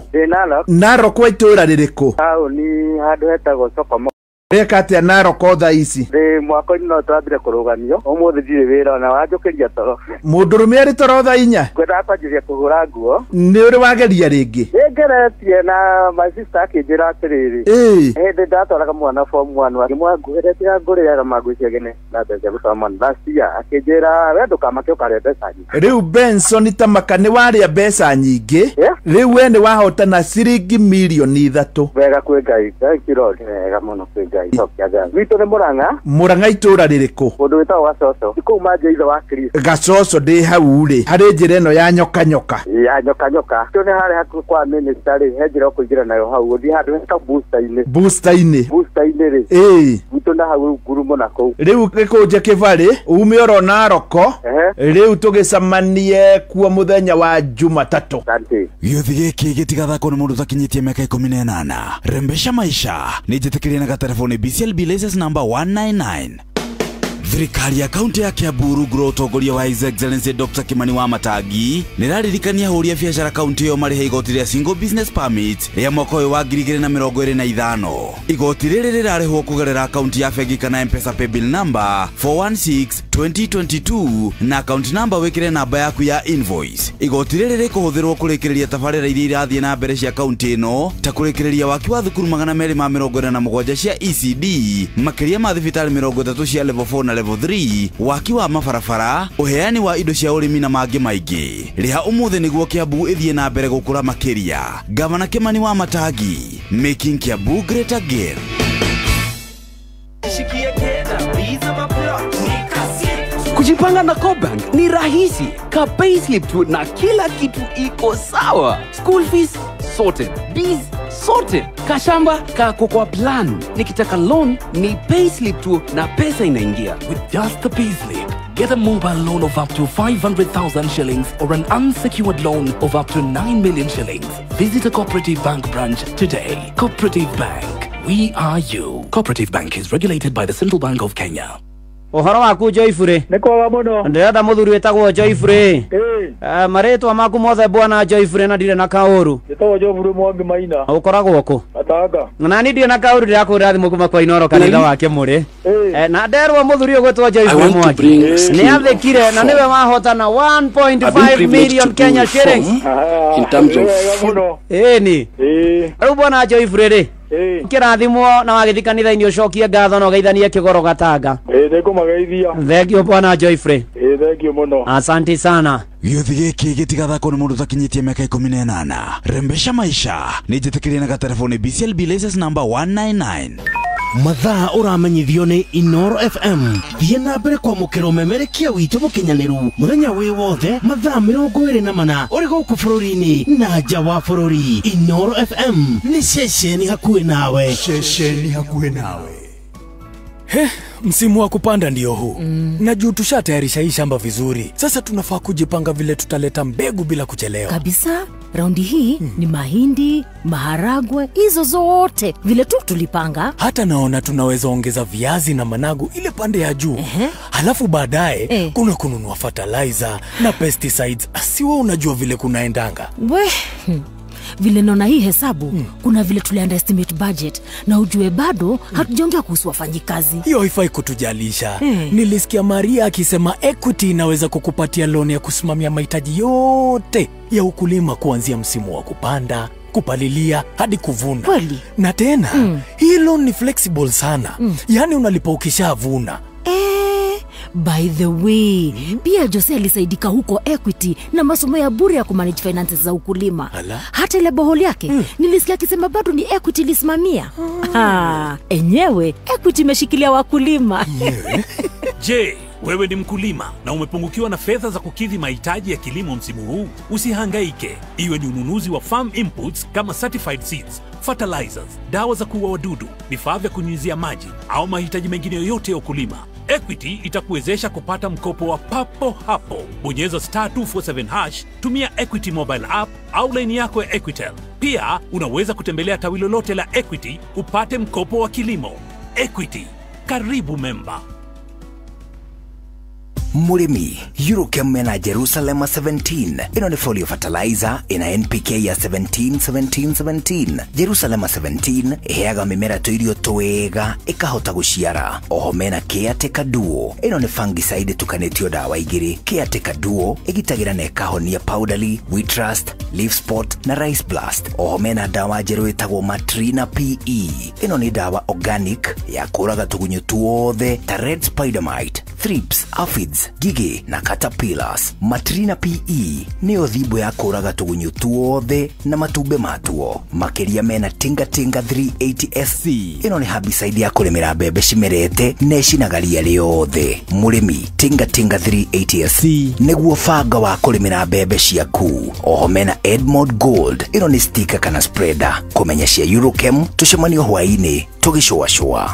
Narok wa itũra rĩrĩkũ?
Taũni handũ hetagwo Sokomo.
Reka atia Narok thaa ici?
Mwaka-inĩ no twambire kũrũgamio ũmũthĩ ndirĩ wĩra na wanjũkĩria toro.
Mũndũrũme arĩ toro thaa 4?
Ngwendaga kwanjĩrĩria kũhũra nguo.
Nĩ ũrĩ wageria rĩngĩ?
Nĩngeretie na my sister akĩnjĩra atĩrĩrĩ hĩndĩ ndatwaraga mwana form 1 akĩmwangũhĩrĩria ngũrĩaga mangũicia gene na mbeca gũtwara mwana last year akĩnjĩra we ndũkamake ũkarĩa mbeca nyingĩ. Rĩu
Benson Tamaka nĩ warĩa mbeca nyingĩ rĩu we nĩ wahotana ciringi milioni 3.
Wega kwĩ Ngai, thank you Lord. Wega mũno kwĩ Ngai. Witũ nĩ Mũrang'a.
Mũrang'a itũra rĩrĩkũ?
Mũndũ wĩtagwo Gacoco. Kũu manja ithe wa Kristo.
Gacoco ndĩ hau rĩ harĩ njĩra ĩno ya nyoka nyoka.
Ya nyoka nyoka. Tũ nĩ harĩ hakuhĩ kwa minister rĩ he njĩra ũkũingĩra nayo hau ũthiĩ handũ heta booster-inĩ.
Booster-inĩ
rĩ witũ na hau ngurumo na kũu.
Rĩu gĩkũnje kĩbarĩ ume oro Narok rĩu tũgĩcamanie kuo mũthenya wa Jumatatũ.
Gĩuthi gĩkĩ gĩtigathakwo nĩ mũndũ ũtakinyĩtie mĩaka 18. Rembesha maisha nĩ njĩtĩkĩrie na gatelefoni BCLB license number 199. Thirikari ya kaunti ya Kiambu rungu utongoria wa His Excellency Dr. Kimani wa Matangi nĩraririkania ahũri a biacara kaunti ĩyo marĩhe igoti rĩa single business permit rĩa mwaka ũyũ wa 2025. Igoti rĩrĩ rĩrarĩhwo kũgerera akaunti ya bengi kana M-Pesa paybill number 416-2022 na akaunti number wĩkĩre namba yaku ya invoice. Igoti rĩrĩ rĩkũhũthĩrwo kũrĩkĩrĩria tabarĩra iria irathiĩ na mbere cia kaunti ĩno ta kũrĩkĩrĩria waki wa thukuru 247 cia ECD, makĩria ma thibitarĩ 30 cia level 4 na level 3, waki wa mabarabara, uheani wa indo cia urimi na mangĩ maingĩ. Rĩha ũmũthĩ nĩguo Kiambu ĩthiĩ na mbere gũkũra makĩria. Gavana Kimani wa Matangi, making Kiambu great again.
Kujipanga na Cobank ni rahisi. Ka payslip tu na kila kitu iko sawa. School fees sorted, bills sorted, Kashamba kako kwa plan. Nikitaka loan ni payslip tu na pesa inaingia.
With just the payslip, get a mobile loan of up to 500,000 shillings or an unsecured loan of up to 9 million shillings. Visit a Cooperative Bank branch today. Cooperative Bank, we are you. Cooperative Bank is regulated by the Central Bank of Kenya.
Ohoro waku Joyfrey.
Nikoga muno.
Ndenda muthuri wetagwo Joyfrey. Maretwa maku mothe bwana Joyfrey na ndire na kauru.
Nditagwo Joyfrey Mwangi Maina.
Ukoragwo ku?
Atanga.
Na ni ndire na kauru ndirakwira thimu kuma kwa Inoro kanitha wake muri. Na nderwa muthuri gwetwa Joyfrey Mwangi. Ni athekire na niwe wahotana 1.5 million Kenya shillings.
In terms of
ni. Riu bwana Joyfrey ri. Kirathimwo na wagithi kanitha-ini ucokie ngatho na ugeithanie kigoro Gatanga.
Nikumageithia.
Thank you bwana Joyfrey.
Thank you muno.
Asante sana.
Gĩuthi gĩkĩ gĩtigathakwo nĩ mũndũ ũtakinyĩtie mĩaka 18. Rembesha maisha nĩ njĩtĩkĩrie na gatelefoni BCLB license number 199.
Mathaa ũramenyithio nĩ Inoro FM. Thiĩ na mbere kwamũkĩra ũmemerekia witũ mũkinyanĩru mũthenya wĩ wothe mathaa 24 ũrĩ gũkũ bũrũri-inĩ na nja wa bũrũri. Inoro FM nĩ ceceni hakuhĩ nawe.
Ceceni hakuhĩ nawe. Msimu wa kupanda ndio huu. Na juu tushatayarisha hii shamba vizuri. Sasa tunafaa kujipanga vile tutaleta mbegu bila kuchelewa.
Kabisa. Raundi hii ni mahindi, maharagwe, hizo zote vile tu tulipanga.
Hata naona tunaweza ongeza viazi na managu ile pande ya juu. Halafu baadaye kuna kununua fertilizer na pesticides. Asiwe unajua vile kunaendanga.
Vile naona hii hesabu, kuna vile tuliunderestimate budget na ujue bado hatujaongea kuhusu wafanyikazi.
Hiyo haifai kutujalisha. Nilisikia Maria akisema Equity inaweza kukupatia loan ya kusimamia mahitaji yote ya ukulima kuanzia msimu wa kupanda, kupalilia hadi kuvuna.
Kweli?
Na tena, hii loan ni flexible sana. Yaani unalipa ukishavuna.
By the way, pia Jose alisaidika huko Equity na masomo ya bure ya kumanage finances za ukulima. Hata ile boholi yake, nilisikia akisema bado ni Equity lisimamia. Enyewe, Equity imeshikilia wakulima.
Je, wewe ni mkulima na umepungukiwa na fedha za kukidhi mahitaji ya kilimo msimu huu? Usihangaike. Iwe ni ununuzi wa farm inputs kama certified seeds, fertilizers, dawa za kuua wadudu, vifaa vya kunyunyizia maji au mahitaji mengine yoyote ya ukulima, Equity itakuwezesha kupata mkopo wa papo hapo. Bonyeza *247#, tumia Equity mobile app au line yako ya Equitel. Pia unaweza kutembelea tawi lolote la Equity upate mkopo wa kilimo. Equity, karibu memba.
Murimi, Eurochem mena Jerusalem 17. Ino ni folio fertilizer ina NPK ya 17. Jerusalem 17 iheaga mimera tuirio twega ikahota guciara. Oho mena Caretaker Duo. Ino ni fungicide tukanetio dawa igiri. Caretaker Duo igitagira na ikahonia powderly, wheat rust, leaf spot na rice blast. Oho mena dawa jeru itagwo Matrina PE. Ino ni dawa organic ya kuraga tugunyu tuothe ta red spider mite, thrips, aphids, gigi na caterpillars. Matrina PE nĩyo thimbo ya kũraga tũgunyũ tuothe na matumbe matuo. Makeria mena Tinga Tinga 380 SC. Ĩno nĩ herbicide ya kũrĩmĩra mbembe cimerete na ĩcinaga ria rĩothe. Mũrĩmi, Tinga Tinga 380 SC nĩguo banga wa kũrĩmĩra mbembe ciaku. Oho mena Edmond Gold. Ĩno nĩ sticker kana spreader. Kũmenya cia Eurochem tũcemanio hwaĩ-inĩ tũgĩcũacũa.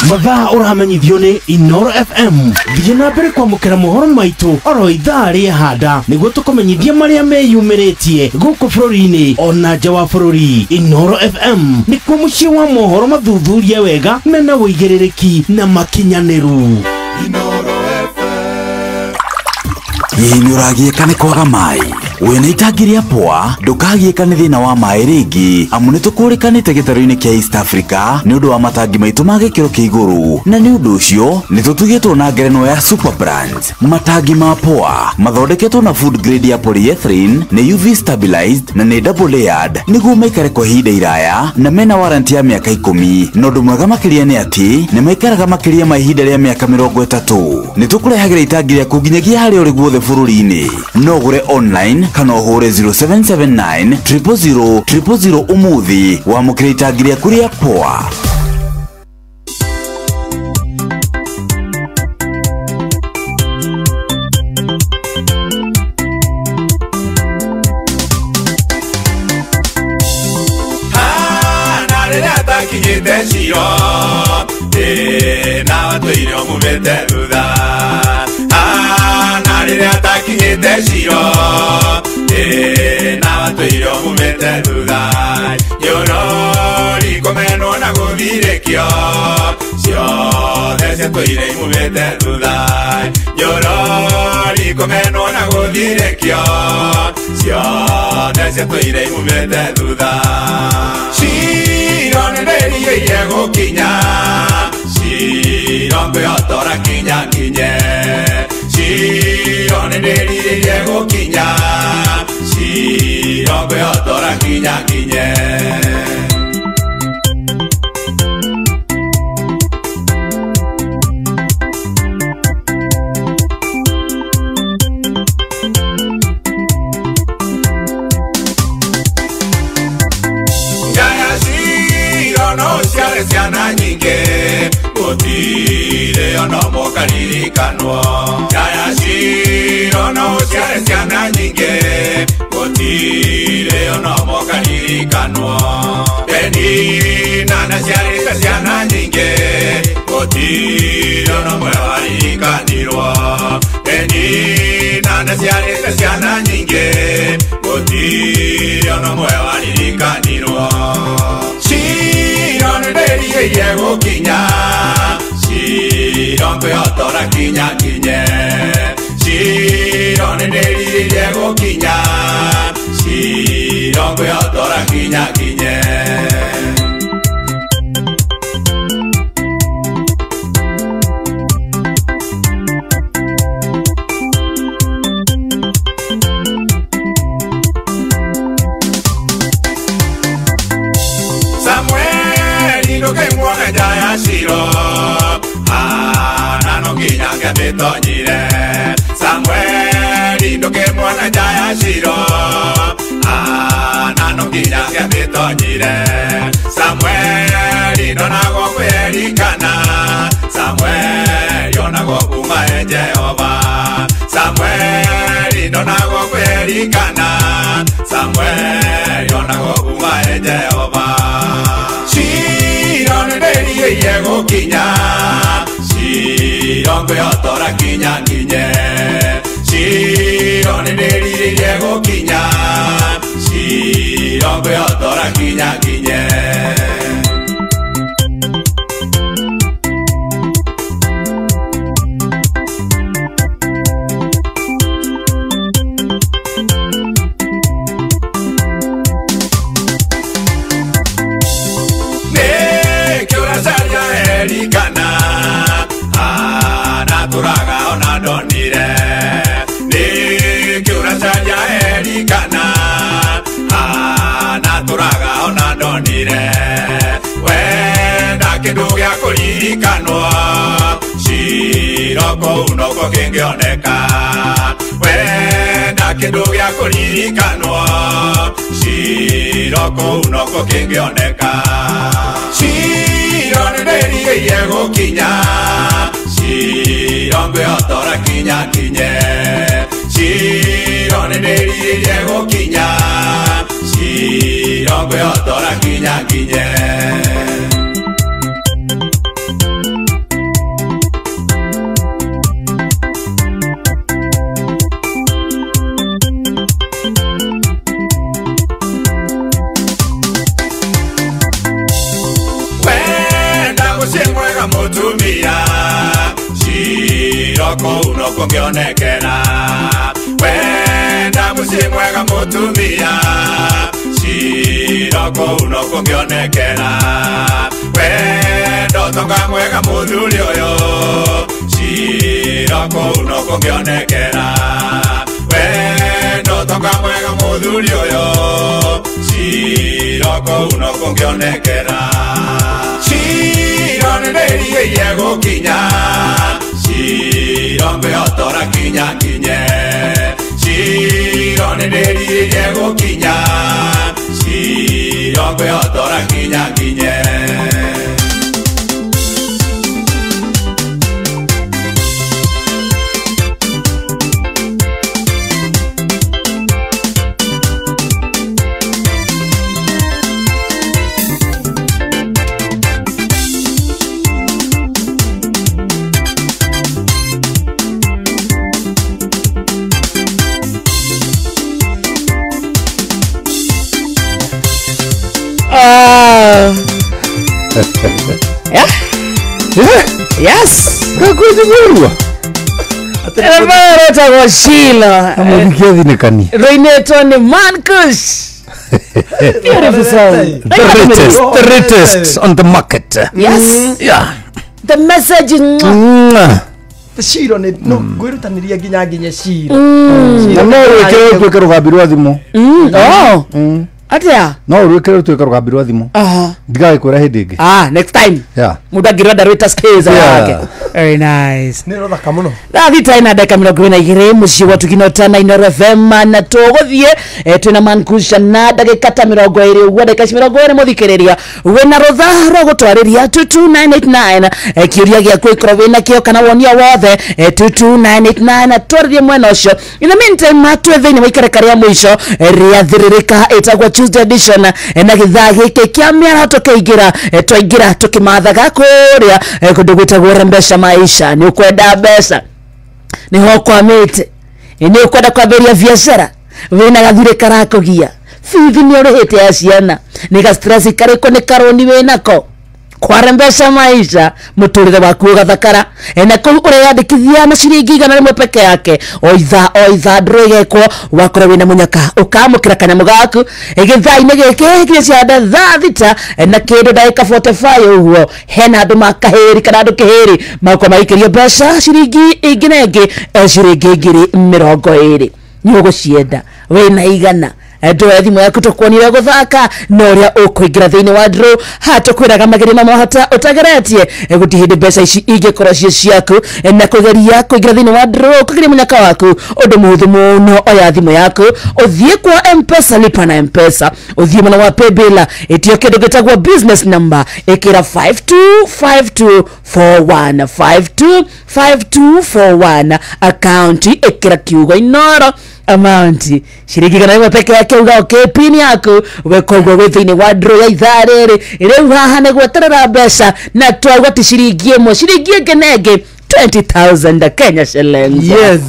Mathaa ũramenyithio nĩ Inoro FM. Thiĩ na mbere kwamũkĩra mohoro maitũ oro ithaa rĩa handa nĩguo tũkũmenyithia marĩa meyumĩrĩtie gũkũ bũrũri-inĩ ona nja wa bũrũri. Inoro FM nĩkuo mũciĩ wa mohoro mathuthurie wega mena wũigĩrĩrĩki na makinyanĩru. Inoro
Nĩ ũragiĩka nĩ kwaga maĩ. Wĩna itangi rĩa pũa ndũkagiĩka nĩ thĩna wa maĩ rĩngĩ, amu nĩ tũkũrĩkanĩte gĩtarũ-inĩ kĩa East Africa nĩ ũndũ wa matangi maitũ ma gĩkĩro kĩa igũrũ, na nĩ ũndũ ũcio nĩ tũtugĩtwo na ngerenwa ya Super Brand. Matangi ma pũa mathondeketwo na food grade ya polyethylene, nĩ UV stabilized na nĩ double layered nĩguo maikare kwa ihinda iraya na mena warranty ya mĩaka 10. Na ũndũ mwega makĩria nĩ atĩ nĩ maikaraga makĩria ma ihinda rĩa mĩaka 30. Nĩ tũkũrehagĩra itangi rĩaku nginyagia harĩa ũrĩ guothe bũrũri-inĩ. No ũgũre online kana ũhũre 0779 000 000 ũmũthĩ wamũkĩra itangi rĩaku rĩa pũa.
na watuire omumete thutha na riria takinyite ciro na watuire omumete thutha yorori komenwo na guthirikio ciothe ciatũire imumĩte thutha yorori komenwo na guthirikio ciothe ciatũire imumĩte thutha ciro nĩndĩrigĩire gũkinya ciro ngwĩhotora kinya kinye ciro nĩndĩrigĩire gũkinya ciro ngwĩhotora kinya kinye ciana nyingi gutire ona mokaririkanwo yaya ciro no ciare ciana nyingi gutire ona mokaririkanwo eni nana ciarite ciana nyingi gutire ona mwaririkanirwo eni nana ciarite ciana nyingi gutire ona mwaririkanirwo nĩndĩrigĩire gũkinya ciro ngwĩhotora kinya kinye ciro nĩndĩrigĩire gũkinya ciro ngwĩhotora kinya kinye ciro na no nginya ngatonyire Samueli ndoke mwana jaya ciro na no nginya ngatonyire Samueli ndonago kwerikana Samueli onago kuma Jehova Samueli ndonago kwerikana Samueli onago kuma Jehova nĩndĩrigĩire gũkinya ciro ngwĩhotora kinya kinye ciro nĩndĩrigĩire gũkinya ciro ngwĩhotora kinya kinye wenda kindu gia kuririkanwo ciro kũu noko kĩngĩoneka wenda kindu gia kuririkanwo ciro kũu noko kĩngĩoneka ciro nĩndĩrigĩire gũkinya ciro ngwĩhotora kinya kinye ciro nĩndĩrigĩire gũkinya ciro ngwĩhotora kinya kinye mutumia ciro kũu no kũngĩonekera wenda mũciĩ mwega mutumia ciro kũu no kũngĩonekera wenda ũtonga mwega mũthuri ũyũ ciro kũu no kũngĩonekera wenda ũtonga mwega mũthuri ũyũ ciro kũu no kũngĩonekera ciro nĩndĩrigĩire gũkinya ciro ngwĩhotora kinya kinye ciro nĩndĩrigĩire gũkinya ciro ngwĩhotora kinya kinye
Yes.
Kakuzigurwa.
Evarota Goshila.
Amukia dhinekani.
Roineto ni Mankush. Beautiful song.
The latest on the market.
Yes.
Yeah.
The message
Shiro ni no gwirutaniria nginya shiro.
No wekere tweke rugambirwa thimo.
Oh. Atia?
No wekere tweke rugambirwa thimo. Ndigaye kwera hindi ingi.
Next time.
Yeah.
Muda girada rita skeza yake. Very nice.
Ni ro thaka muno.
Thita ina ndeka 22 muci wa tukinotana Inooro FM na tuguthie twina Mankusha na ndagika ta 20 wa ndagika 20 muthikiriria wena rutha gutwariria 22989 kiuria gia kwikora wina kio kana wonia wothe 22989 twaririe mwena ucio. In the meantime matwe thini waikare karia mwisho ria thiririka itagwa Tuesday edition na githaa giki kia miara tukiingira twaingira tukimathaga kuria kundu gwitagwo rembesha maisha. Ni ukwenda mbeca ni ho kwamite ni ukwenda kwambiria biashara wina gathire karakugia fithi ni urihite ya ciana ni ga stress kariko ni karoni winako kwarembesha maisha muturire waku gathakara na ku ureyandikithia na ciringi igana rimwe peke yake oitha ndrigekwo wakora wina munyaka ukamukira kanyamu gaku githaa-ini giki giria cianda thaa thita na kindu ndagika 45 uguo hena andu makahiri kana andu kihiri makwa maikirio mbeca ciringi ingi na ingi ciringi ngiri 20 ni ugucienda wina igana ndoya thimu yaku tukuonire guthaka no ria ukuingira thiini wa draw hatukwiraga magiri mamwe hata utageretie gutihinde mbeca ici ingikorwo cie ciaku na kugeria kuingira thiini wa draw kugiria munyaka waku undu muhuthu muno oya thimu yaku uthie kwa M-Pesa lipa na M-Pesa uthie mwena wa paybill itio kindu gitagwo business number ikira 525241 525241 account ikira kiugo Inooro amount shiringi kana imwe peke yake uga pini yaku wekogwo gwithini wa draw ya ithaa riri riu haha ni gweterera mbeca na twauga ti shiringi imwe shiringi ingi nenge 20,000 Kenya shillings.
Yes.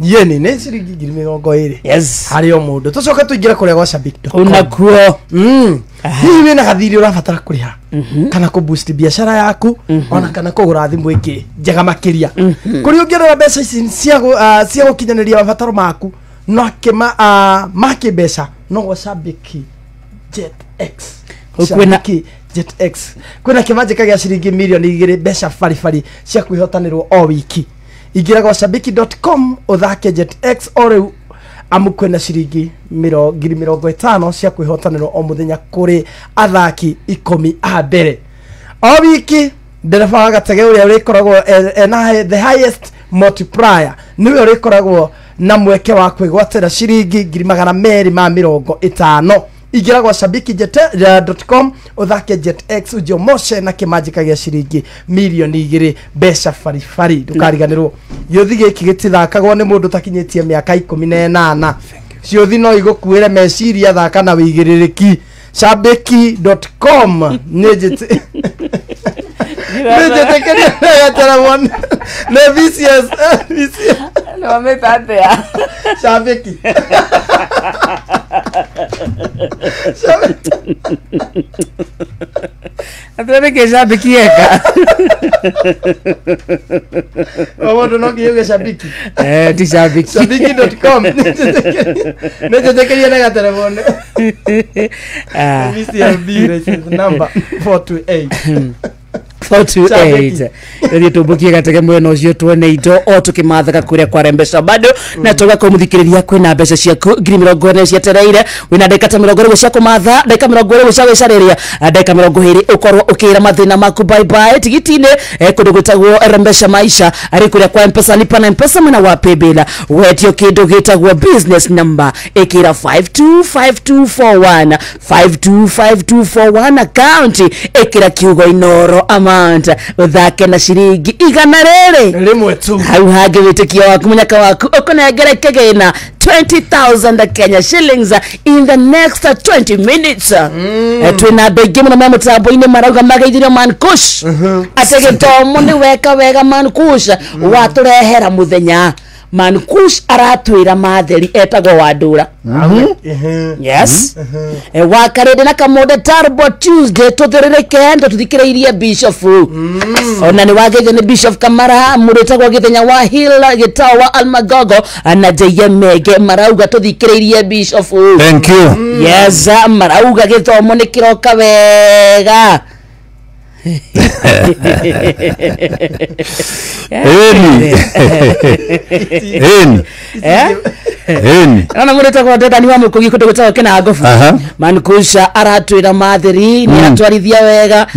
Yeni ne shiringi ngiri 20.
Yes.
Hari o mundu tucoka tuingira kuria gwa Shabiki.
Unakuo.
Hihi wina gathiri urabatara kuriha kana ku boost biashara yaku ona kana kugura thimu ingi njega makiria kuri ungerera mbeca ici cia gukinyaniria mabataro maku no kema make mbeca no gwa Shabiki Jet X Shabiki Jet X kwina kimanjika gia ciringi milioni 2 mbeca farifari cia kwihotanirwo o wiki ingira gwa shabiki.com uthake Jet X o amukwena ciringi 50,000 cia kwihotanirwo o muthenya kuri athaki 10 a mbere o wiki. Ndereba wa gatege uria urikoragwo na the highest multiplier niwe urikoragwo na mweke wa kwigwatira ciringi 250 igira gwa shabiki.com uthake Jet X ujo moshe na kimanjika gia ciringi milioni 2 mbeca farifari ndukariganirwo yothi giki gitithakagwo ni mundu takinyitie miaka 18 ciothi no igukuire meciria thaka na wigiririki shabiki.com nejete ya telefone ne vicious
no wamepatea
Shabiki
Atene ke Shabiki eka.
Owondo no kiyoge Shabiki.
Ti Shabiki.
Shabiki.com. Neje tekeria na telefone. VCLB number 428.
428 ndio tubukie gatege mweno ucio tuone indo o tukimathaga kuria kwa rembesha bado na tuga kumuthikiriria kwina mbeca ciaku 20 cia tereire wina ndeka ta 20 cia kumatha ndeka 20 cia gwicariria ndeka 20 ukorwo ukira mathina maku bye bye tigitine kundu gwitagwo rembesha maisha ari kuria kwa M-Pesa lipa na M-Pesa mwena wa paybill wetio kindu gitagwo business number ikira 525241 525241 account ikira kiugo Inooro amount uthake na ciringi igana riri
rimwe tu
hau hangi witikia waku munyaka waku ukunengere kigina 20,000 Kenya shillings in the next 20 minutes. Twina andu aingi muno me mutambo-ini marauga mageithirio Mankush ategetomo ni weka wega Mankush waturehera muthenya Mankush aratwira matheri etagwo Wandura. Yes. Wakarede na Kamonde Turbo Tuesday tuthiririke ndo tuthikireirie Bishop. Ona ni wageje ni Bishop Kamara muritagwo Githenya wa Hill Gitawa Almagogo na Jeyemege marauga tuthikireirie Bishop.
Thank you.
Yes, marauga githomo ni kiroka wega. Ana mureta kwa dada ni wa mukugi kutoka kena gofu. Mankusha aratwira matheri ni atwarithia wega.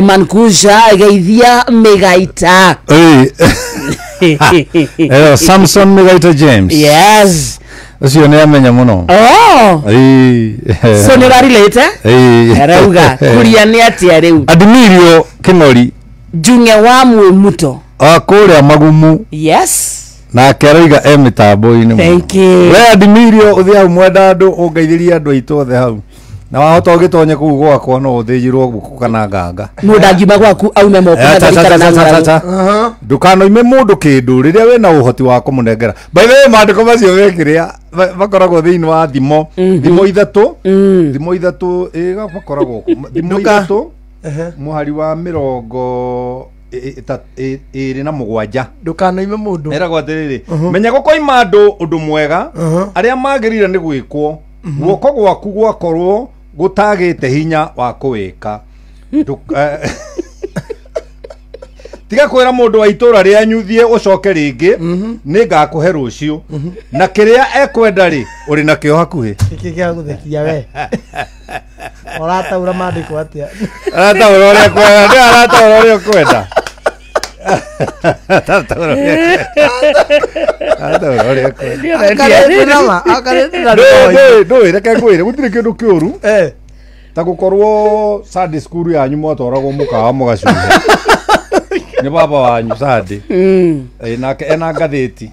Mankusha geithia megaita.
Samson Megaita James.
Yes.
Ucio ni amenya muno.
So ni relate Rauga kuria ni atia riu.
Admirio King'ori
Junior wa Muto.
Akuria Magumu.
Yes.
Na keroiga mitambo-ini.
Thank you.
We Admirio uthia mwenda andu ungeithiria andu aitu othe hau. Na wahota ugitonye kuu gwakwa no uthijirwo guku kana nganga.
Mundu angiuma gwaku aume moko na thikara na ngara.
Ndukano ime mundu kindu riria we na uhoti wa kumunengera. By the way mandiko macio wekiria bakoragwo thiini wa thimo. Thimo ithatu. Thimo ithatu iga bakoragwo. Thimo ithatu. Muhari wa mirongo iri na mugwanja.
Ndukano ime mundu.
Eragwo atiriri. Menya gukoima andu undu mwega aria magirire ni gwikwo. Guoko gwaku gwakorwo gutagite hinya wa kuwika. Tiga kwira mundu wa itura ria nyuthie ucoke ringi ningakuhe rucio na kiria ekwenda ri uri na kio hakuhi
iki gia guthekia we orataura mandiko atia
arataura uria kwenda arataura uria kwenda reke ngwire gutire kindu kiuru ta gukorwo Sunday school yanyu mwatwaragwo mukawa mugacuha ni baba wanyu Sunday nake ena ngathiti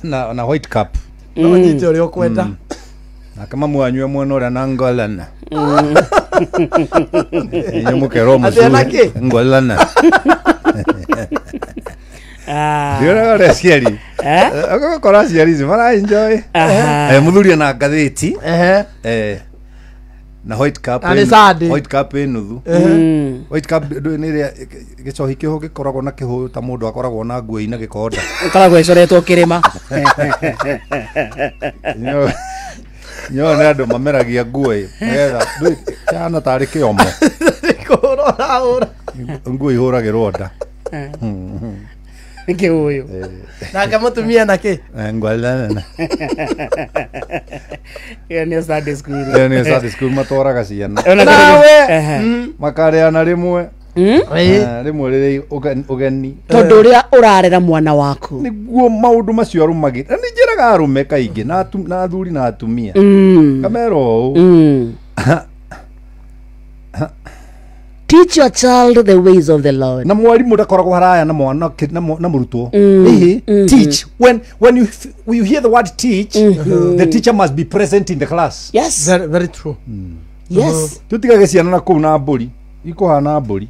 na white cap
no nyite uri okwenda
na kama mwanyu ya mwana ora na ngolana nyo mukero musu ngolana Dira ora siari akakora siari zimara enjoy mudhuria na ngathiti na white cap nuthu white cap ni ria gicohi kiho gikoragwo na kihu ta mundu akoragwo na nguo ina gikonda
akoragwo icoretwo kirima
nyo na andu mameragia nguo ngetha cyana tari kiomo
kurora
nguo ihuragirwo nda
Niki huyu
na kama tumia na ke
ngwalana
ni Sunday school
ni Sunday school matwaraga ciana
nawe
makareana rimwe rimwe riri ugeni
tondu uria urarera mwana waku
niguo maundu macio arumagira ni njiraga arume kaingi na athuri na atumia kamero
Teach your child the ways of the Lord.
Na mwalimu ndakoragwo haraya na mwana na murutwo. Teach. When you hear the word teach, the teacher must be present in the class.
Yes.
Very true.
Yes.
Tutigage ciana na kuu na mburi. Ikuhana mburi.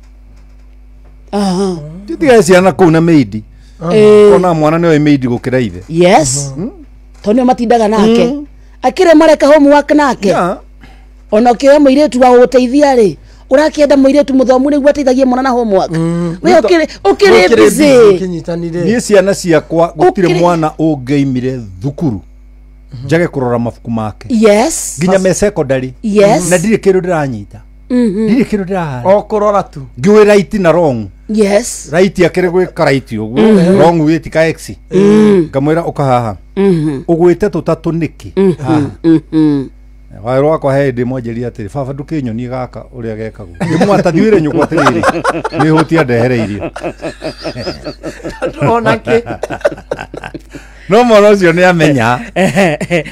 Tutigage ciana na kuu na maidi. Ona mwana niwe maidi gukira ithe.
Yes. Tonyo matindaga nake. Akire mareka homework nake. Ona kioya muiretu wa guteithia ri. Urakienda muiretu muthomu ni gwateithagie mwana na homework we ukire busy
ni ciana ciakwa gutire mwana ungeimire thukuru njage kurora mafuku make
yes
nginya me secondary
yes
na ndire kindu ndiranyita ndire kindu ndirahara
o kurora tu
ngiwe right na wrong
yes
right akire gwika right uguo wrong witi ka x kamwira ukahaha ugwite tutatu niki Wairo akwa hindi mwanjeria atiri baba ndukinyonie gaka uria gekagwo nimwata thiwire nyuko atiriri ni hutia ndehereirio
ona ki
no mwana ucio ni amenya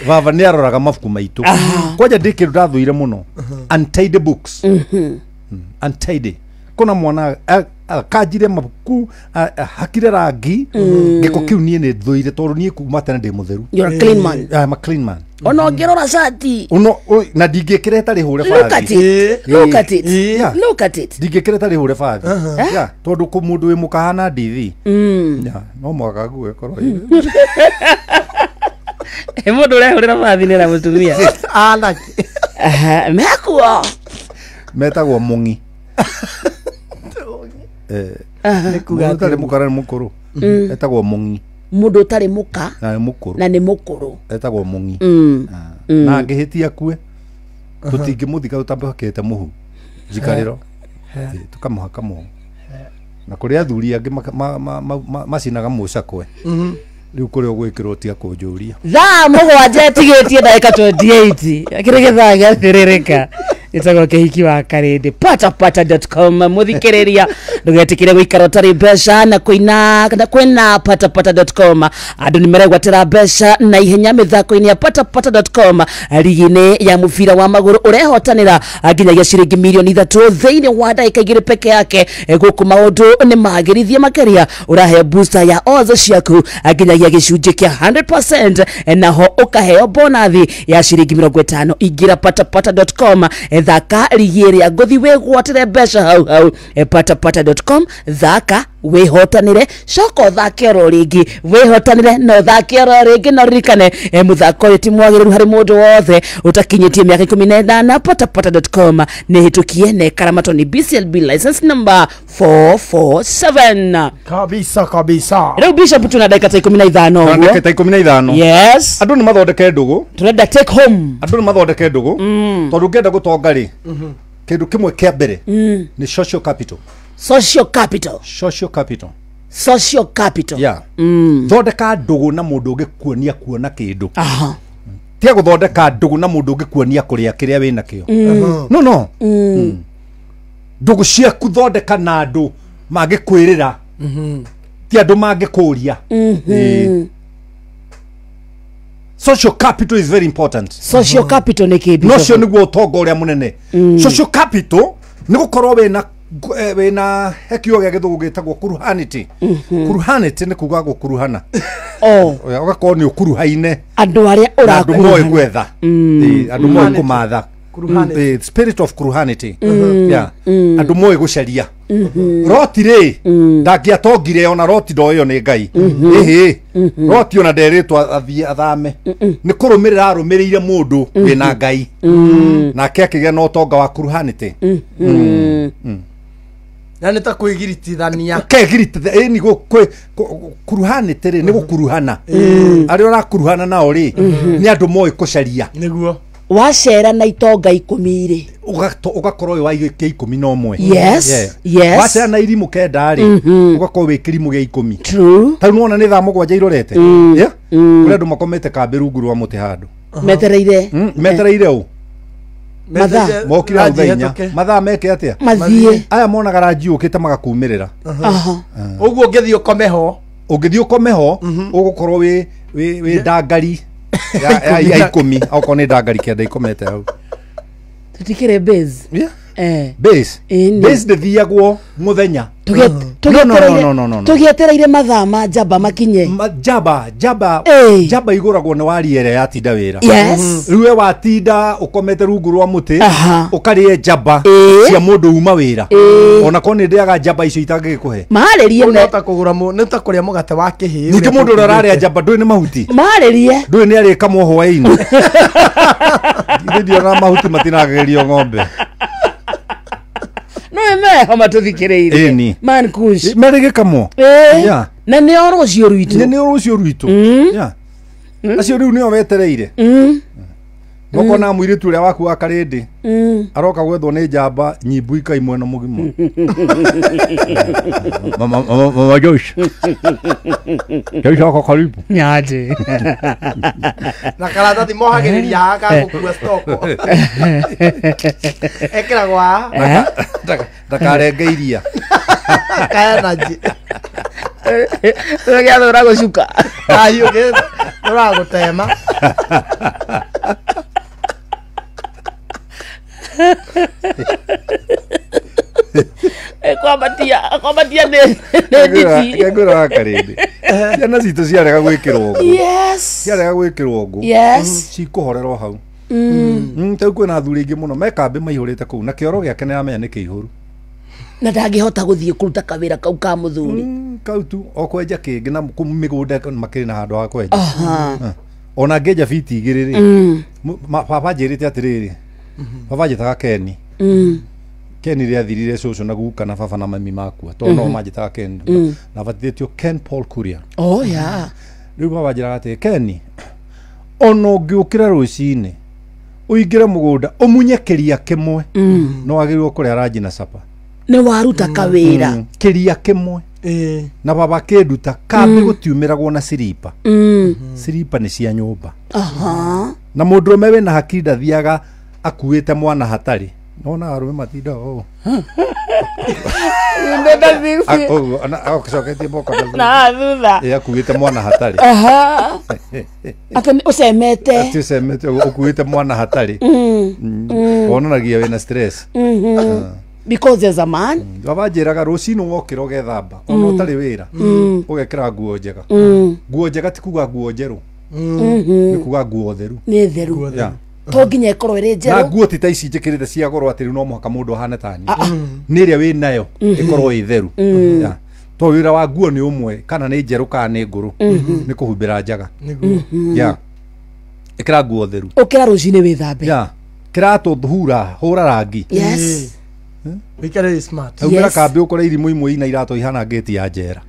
baba ni aroraga mafuku maitu kwaja ndikiru ndathuire muno untidy books untidy kuna mwana akajire mabuku hakire rangi giko kiu nie ni thuire tondu nie kuma tene ndi mutheru
you're a clean man
I'm a clean man
Ona ngirora shati.
Uno na ndingikire tari hure
Look at
bathi.
it. Look at it. Look at it.
Ndingikire tari hure bathi. Ya, tondu ku mundu wi mukahana ndithi. Ya, no mwaka guwe korwo.
Mundu urehurira bathi ni ra mutumia.
Ana.
Mekuo.
Metagwo mungi. Nikuga tari mukara mukuru. Etagwo mungi.
Mundu utari muka
na mukuru.
Na ni mukuru.
Etagwo mungi. Na ngihitia kue. Tutingimuthika tutambakete muhu. Jikariro. Tukamuhaka mu. Na kuri athuri angi macinaga mucakwe. Riu kuri ogwikirwo tia kunjuria.
Thaa mugwanja tigitie ndagika 28. Akirege thaa gathiririka. Itagwo kihiki wa karindi patapata.com muthikiriria ndugetikire guikara tari besha na kwina patapata.com andu ni maregwatira besha na ihenya mithako-ini ya patapata.com ligine ya mubira wa maguru urehotanira nginyagia ciringi milioni 3 thiini wa ndagika igiri peke yake guku maundu ni magirithie makeria urahe booster ya odds ciaku nginyagia gicunji kia 100% naho ukaheo bonathi ya ciringi 50 ingira patapata.com thaka ligiri ya gothi wegwatire besha hau patapata.com thaka wehotanire shoko thakero ringi wehotanire no thakero ringi no ririkane muthako uyu ti mwagiriru hari mundu wothe utakinyitie miaka 18 patapata.com ni hitukie ne karamato ni BCLB license number 447
kabisa
leo bishop tuna dakika 15
dakika 15
yes
andu ni mathondeke ndugu
turenda take home
andu ni mathondeke ndugu tondu ngenda gutonga ri kindu kimwe kia mbere ni social capital
yeah
thondeka ndugu na mundu ungikuonia kuona kindu tia guthondeka ndugu na mundu ungikuonia kuria kiria wina kio no ndugu ciaku thondeka na andu magikwirira ti andu magikuria social capital is very important.
Social capital ni kibi
nocio niguo utonga uria munene social capital ni gukorwo wina hekio gia githugu gitagwo kuruhanity kuruhanity ni kuga gukuruhana ugakorwo ni ukuruhaine
andu aria urakuruhana
andu moe gwetha andu moe kumatha spirit of kuruhanity yeah andu moe gucaria roti ri ndagiatongire ona roti ndo iyo ni ngai roti ona nderitwa athie athame ni kurumirira arumirire mundu wina ngai nake akigia no tonga wa kuruhanity
na nita kwigiritithania
kegiritithania ni kuruhanity ri ni gukuruhana ari ora kuruhana nao ri ni andu moe kucaria
niguo
wacera na itonga 10 ri
ugakorwo wa 11
yes
wacera na irimu kenda ri ugakorwo wi kirimu gia 10
true
ta nuona ni thaa mugwanja irorete yeah uri andu makomete kambe rungu rwa muti handu metereire u
matha
mokira uthenya matha meke atia
mathie
aya monaga rangi ukite magakumirira
uguo ngithio komeho
ugukorwo wi ndangari ya 10 auko ni ndangari kenda ikomete au
tutikire base
base de thiagwo muthenya
tugietereire mathaa ma jaba makinye
jaba iguragwo ni wariere yatinda wira riwe watinda ukomete rungu rwa muti ukarie jaba cia mundu uma wira ona ko ni ndiaga jaba icio itangikuhe
marerie
nota kugura ni ta kuria mugate wa kihi
ni mundu uraria jaba ndui ni mahuti
marerie
ndui ni ari kamwo hwaini ndio na mahuti matinagerio ng'ombe
no me matuthikireire man kush
merege kamo
na ni orocio
rwitu yeah acio riu nio wetereire Ngoko mwiritu uria waku wa karindi aroka gwethwo ni njamba nyimbu ikai mwena mugima mama Josh ako karibu
nyaje
na karatathi mohagiriria haka gukua stoko ekira gwa
ndakarenge iria
kana ji
Ngia thora gucuka
ayo ge thora gutema
kwambatia Wakomatia nditi.
Kagura wakarindi. Ciana citũ ciarega gwĩkĩrwo ũguo.
Yes.
Ciarega gwĩkĩrwo ũguo.
Yes.
Cikũhorerwo hau. Tau kwĩna athuri aingĩ mũno mekambĩ maihũrĩte kũu na kĩoro gĩake nĩramenya nĩ kĩihũru.
Na ndangĩhota gũthiĩ kũruta kawĩra kau ka mũthuri.
Kau tu o kwenja kĩngĩ na mĩgũnda makĩrĩ na handũ ha kwenja. Ona ngenja biti 2 rĩ. Baba njĩrĩte atĩrĩrĩ. Baba njĩtaga Keni. Keni rĩa thirire cũcũ na guka na baba na mami makua. Tondũ no manjĩtaga Keni. Na batithĩtio Ken Paul Kuria.
Oh yeah.
Rĩu baba njĩraga atĩ Keni. Ona ũngĩũkĩra rũcinĩ ũingĩre mũgũnda ũmunye kĩria kĩmwe. No wagĩrĩirwo kũrĩa ranji na capa.
Nĩ waruta kawĩra.
Kĩria kĩmwe. Na baba kĩnduta kambĩ gũtiumĩragwo na silipa. Silipa nĩ cia nyũmba. Na mũndũrũme wĩna hakiri ndathiaga akuĩte mwana hatarĩ. Nona arũme matinda ũũ.
Nenda zifi.
Acoketie moko
na thutha.
Akuĩte mwana hatarĩ.
Ati ũcemete.
Ati ũcemete ũkuĩte mwana hatarĩ. Wonanagia wĩna stress.
Because there's a man.
Baba njĩraga rũcinĩ wokĩra ũgethamba ona ũtarĩ wĩra ũgekĩra nguo njega. Nguo njega ti kuga nguo njerũ. Nĩ kuga nguo theru.
Nĩ theru. To nginya ĩkorwo ĩrĩ njerũ.
Na nguo ti ta ici njĩkĩrĩte cia goro atĩ no mũhaka mũndũ ahane ta niĩ. Nĩ ĩrĩa wĩ nayo ĩkorwo ĩ theru. To wĩra wa nguo nĩ ũmwe kana nĩ njerũ kana nĩ ngũrũ. Nĩ kũhumbĩra njaga. Ĩkĩra nguo theru.
Ũkĩra rũcinĩ wĩthambe.
Kĩratũ hũra rangi.
Yes.
Wikare smart.
Augera kambi ukore irimu imwe ina irato ihana gate ya njera.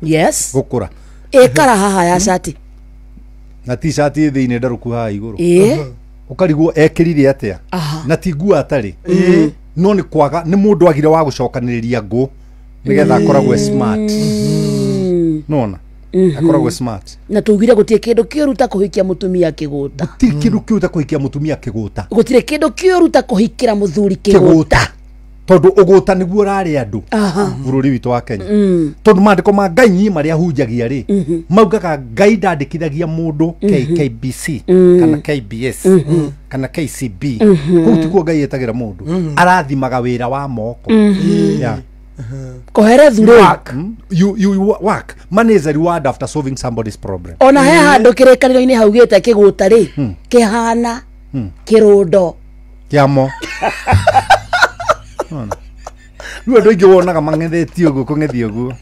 Yes.
Gukura.
Ekara haha ya shati.
Na t-shirt thĩinĩ ndaruku haha igũrũ. Ukarigwo ekirire atia. Na ti nguo atari. No ni kwaga ni mundu agire wa gucokanĩrĩria ngũ nigetha akoragwo smart. Nona. Akoragwo smart.
Na tugire gutie kindu kĩũruta kũhikia mũtumia kĩgũta.
Ti kindu kĩũruta kũhikia mũtumia kĩgũta.
Gutire kindu kĩũruta kũhikira mũthuri kĩgũta.
Tondu ũgũta nĩguo rarĩ andũ bũrũri witũ wa Kenya. Tondu mandĩko ma Ngai nyinyi marĩa hunjagia rĩ maugaga Ngai ndandĩkithagia mũndũ KBC kana KBS kana KCB. Kũu tikuo Ngai etagĩra mũndũ arathimaga wĩra wa moko.
Kohere thuro.
You work. Money is a reward after solving somebody's problem.
Ona he handũ kĩrĩkanĩro-inĩ haugĩte kĩgũta rĩ kĩhana kĩrũndo
kĩamo. Rĩu andũ aingĩ wonaga mang'ethetie ũguo kũng'ethia ũguo.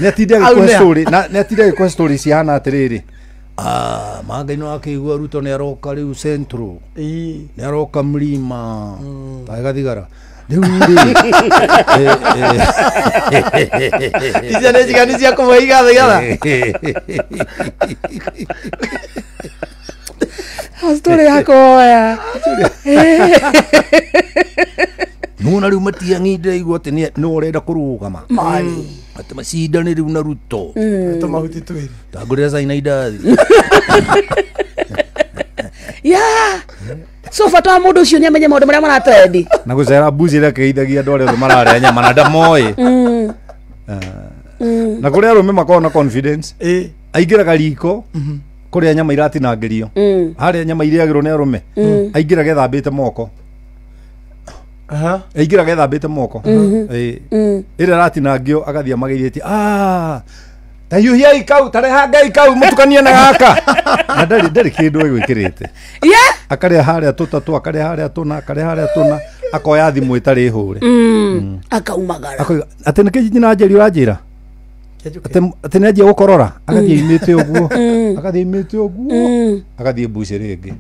Nĩatinda gĩkwa story cihana atĩrĩrĩ. Mangai no akĩigua Ruto nĩaroka rĩu Central. Nĩaroka Mlima. Taigathigara. Rĩu rĩ.
Icio nĩ njigani cia kũmũiga thigara.
Story yakoya.
Nuna rĩu matiang'inde igua atĩ nĩ ũrenda kũrũgama. Atĩ macindane rĩu na Ruto.
Tũmahuti twĩrĩ.
Tangũrĩra caina indathi.
So bata wa mũndũ ũcio nĩamenye maũndũ marĩa maratrendi.
Na gũcera mbuzi ĩrĩa kĩithagia andũ arĩa othe mararĩa nyama na ndamoĩ. Na kũrĩa arũme makoragwo na confidence. Aingĩraga riko kũrĩa nyama iratinangĩrio. Harĩa nyama irĩagĩrwo nĩ arũme. Aingĩraga ethambĩte moko. Aingĩraga ethambĩte moko. Ĩrĩa ratinangio agathiĩ amagĩithĩtie. Ta hiũhiai kau, tareha Ngai kau mũtukanie na gaka. Na ndarĩ kĩndũ egwĩkĩrĩte. Akarĩa harĩa tũtatũ, akarĩa harĩa tũna, akarĩa harĩa tũna, akoya thimũ ĩtarĩ hũre.
Akaumagara.
Atĩ nĩ kĩnjinji na njeri ũranjĩra. Atĩ nĩanjia gũkorora, agathiĩ imĩte ũguo, agathiĩ imĩte ũguo, agathiĩ mbuci rĩngĩ.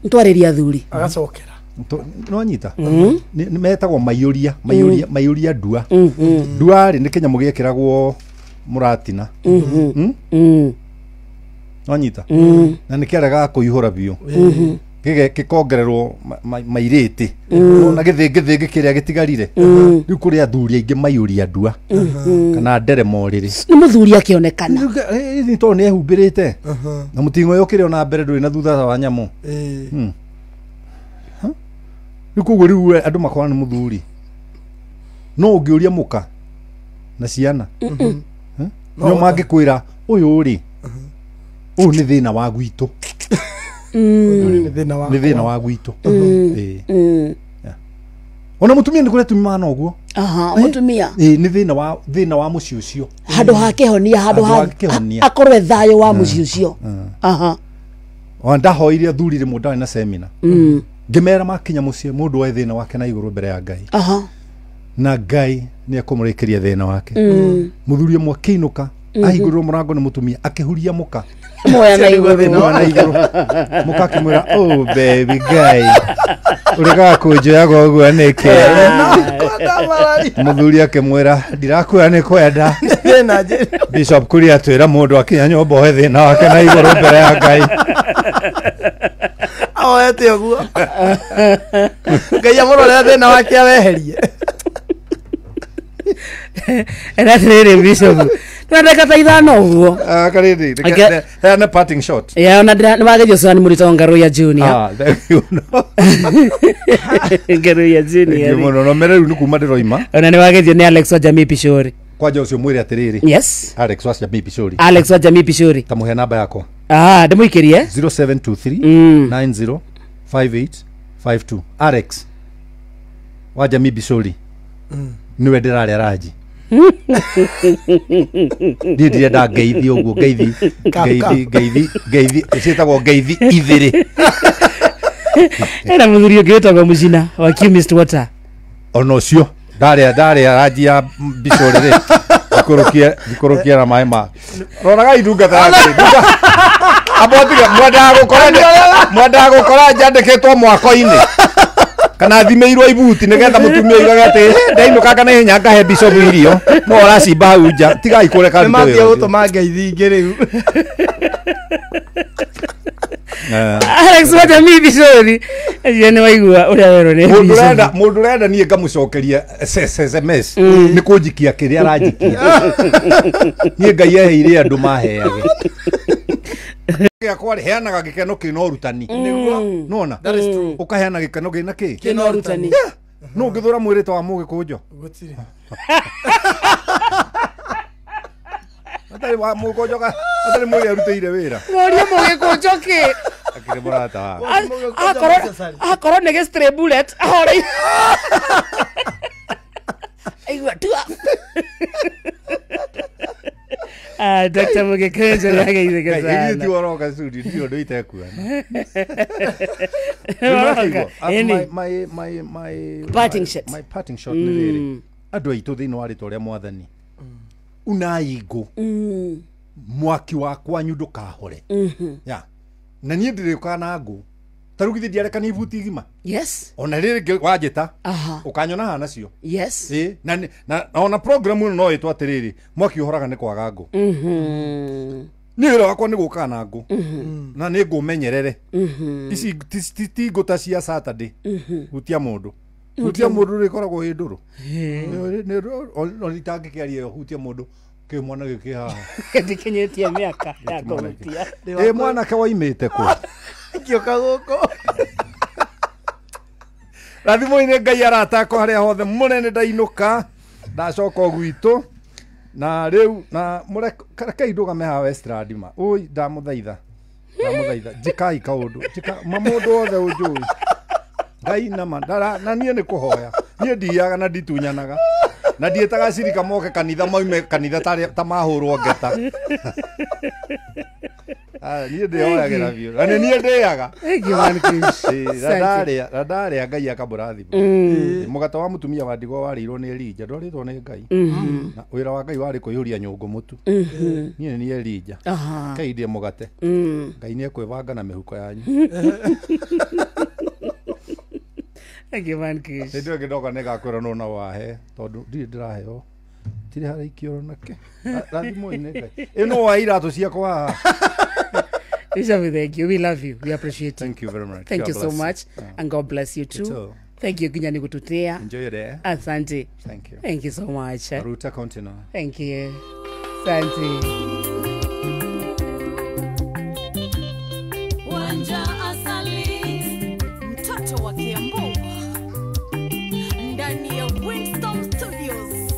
Ntwarĩria athuri.
Agacokera.
No nyita. Nĩ metagwo maiyũria, maiyũria ndua. Ndua rĩ nĩ kĩnyamũ gĩekĩragwo mũratina. No nyita. Na nĩ kĩarega kũihũra biũ. Gĩkongererwo mairĩtĩ. Na gĩthĩngĩ kĩrĩa gĩtigarire. Rĩu kũrĩ athuri aingĩ maiyũria ndua. Kana ndere morĩrĩ.
Nĩ mũthuri akĩonekana.
Nĩ tondũ nĩ ehumbĩrĩte. Na mũting'o ũyũ ũkĩrĩ ona mbere ndũrĩ na thutha wa nyamũ. Rĩu koguo rĩu andũ makorana nĩ mũthuri. No ũngĩũria mũka na ciana. No mangĩkwĩra ũyũ rĩ. Ũyũ nĩ thĩna wa gwitũ. Nĩ thĩna wa gwitũ.
ona mutumia nikure tumana oguo
aha mutumia
ni thina wa muci ucio
hado hakehonia hado akorwe thayo wa muci ucio aha
onda hoire athurire mundu na seminar ngimera makinya mucie mundu wa thina wake na iguru mbere ya Ngai
aha
na Ngai ni akumurikiria thina wake muthuri mwe kiinuka ahigurwo murango ni mutumia akihuria muka
moya na iguru
muka kimura oh baby Ngai urega kunjoya goguo niki muthuri akimwira ndirakuya ni kwenda Bishop kuri atwira mundu akinya nyombo he thina wake na iguru mbere ya Ngai aoete oguo Ngai amurore thina wake aweherie
era tere Bishop Tunataka taithano uguo.
Karidi. Hana parting shot.
Ya na nibage Joshua ni murito Ngaruya Junior.
There you know.
Ngaruya Junior.
Ndio no mere unu kuma ndiroima.
Ona nibage ni Alex wa Jamii Pishori.
Kwaje ucio mwire atiriri.
Yes.
Alex wa Jamii Pishori.
Alex wa Jamii Pishori.
Tamuhe namba yako.
Ndimuikirie
0723 905852. Alex wa Jamii Pishori. Niwe ndirari araji. Ndiri nda ngeithi uguo ngeithi citagwo ngeithi ithiri
era muthuri ugitagwo mucina wa chemist water
ono cio ndari araji ya Bishori ikorokia na mai ma roraga idunga thari abotiga mwenda gukora njandikitwo mwako-ini kana thimeirwo ibuti nigetha mutumia igaga ati ndainuka kana hinya ngahe Bishop irio no racimba hau nja tigai kureka ndio gutuma ngeithi ingi riu
Alex wa Jamii Pishori yene waigua uria wero ni
mundu renda nie ngamucokeria SMS ni kunjikia kiria arajikia nie Ngai eheire andu maheage ya kwari heanaga gikeno kino rutani nona ukaheana gikeno gina ki
kino rutani
no ngithura mwirito wa mugi kunjo gutiri atari wa mugonjo ka atari mwiri arutire wira
ngoria mugi kunjo ki
akire murata
akoro nege stray bullet ahore aigua tua Dr. Mugekenzo yageize sana.
Ili tuoroka sudi ndio ndo itakuwa. My
parting shot.
My parting shot ni riri. Andu aitu thini wa rito ria mwathani. Unaigo. Mwaki wakwa nyundo kahore. Ya. Na nie ndirika na ngo. Tarugithi ndiareka ni ibuti igima.
Yes.
Ona riri wajeta. Ukanyona hana cio.
Yes.
Na ona program ino no itwa atiriri. Mwaki uhoraga ni kwaga ngo. Ni wira wakwa ni guka na ngo. Na ni ngumenyerere. Ici ti ngota cia Saturday. Gutia mundu. Hutia mundu rikoragwo hi nduru. Ni ritangikiaria hutia mundu ke mwana giki haha.
Ndikinyetie miaka ya kuhutia.
Mwana ke waimite ku.
Kioka guko.
Rathimo ine Ngai aratako haria hothe munene ndainuka ndacoka gwitu na riu na mureka indugame ha Westland ma oi ndamuthaitha jikai kaundu mamundu othe unjui Ngai na mandara na nie ni kuhoya nie ndiaga na nditunyanaga na ndietaga cirika moke kanitha maume kanitha ta mahurwo ngeta nie ndioyagira biu na nie ndiaga radari Ngai akaburathima mugata wa mutumia wa ndigwa warirwo ni Elija ndwaritwo ni Ngai na wira wa Ngai wari kuyuria nyungu mutu nie ni Elija kaidie mugate Ngai ni ekwibanga na mihuko yanyu
Akivankish
ndio kidogo negakwira no na wahe tondu ndiraheo tiri haraikio nake rathimo ine Ngai ino wa iratu ciakwa
Bishop, thank you. We love you. We appreciate you.
Thank you very much.
Thank you so much. And God bless you too. Thank you, Kinyani Kututea.
Enjoy your day.
Asante.
Thank you.
Thank you so much.
Ruta continua.
Thank you. Asante.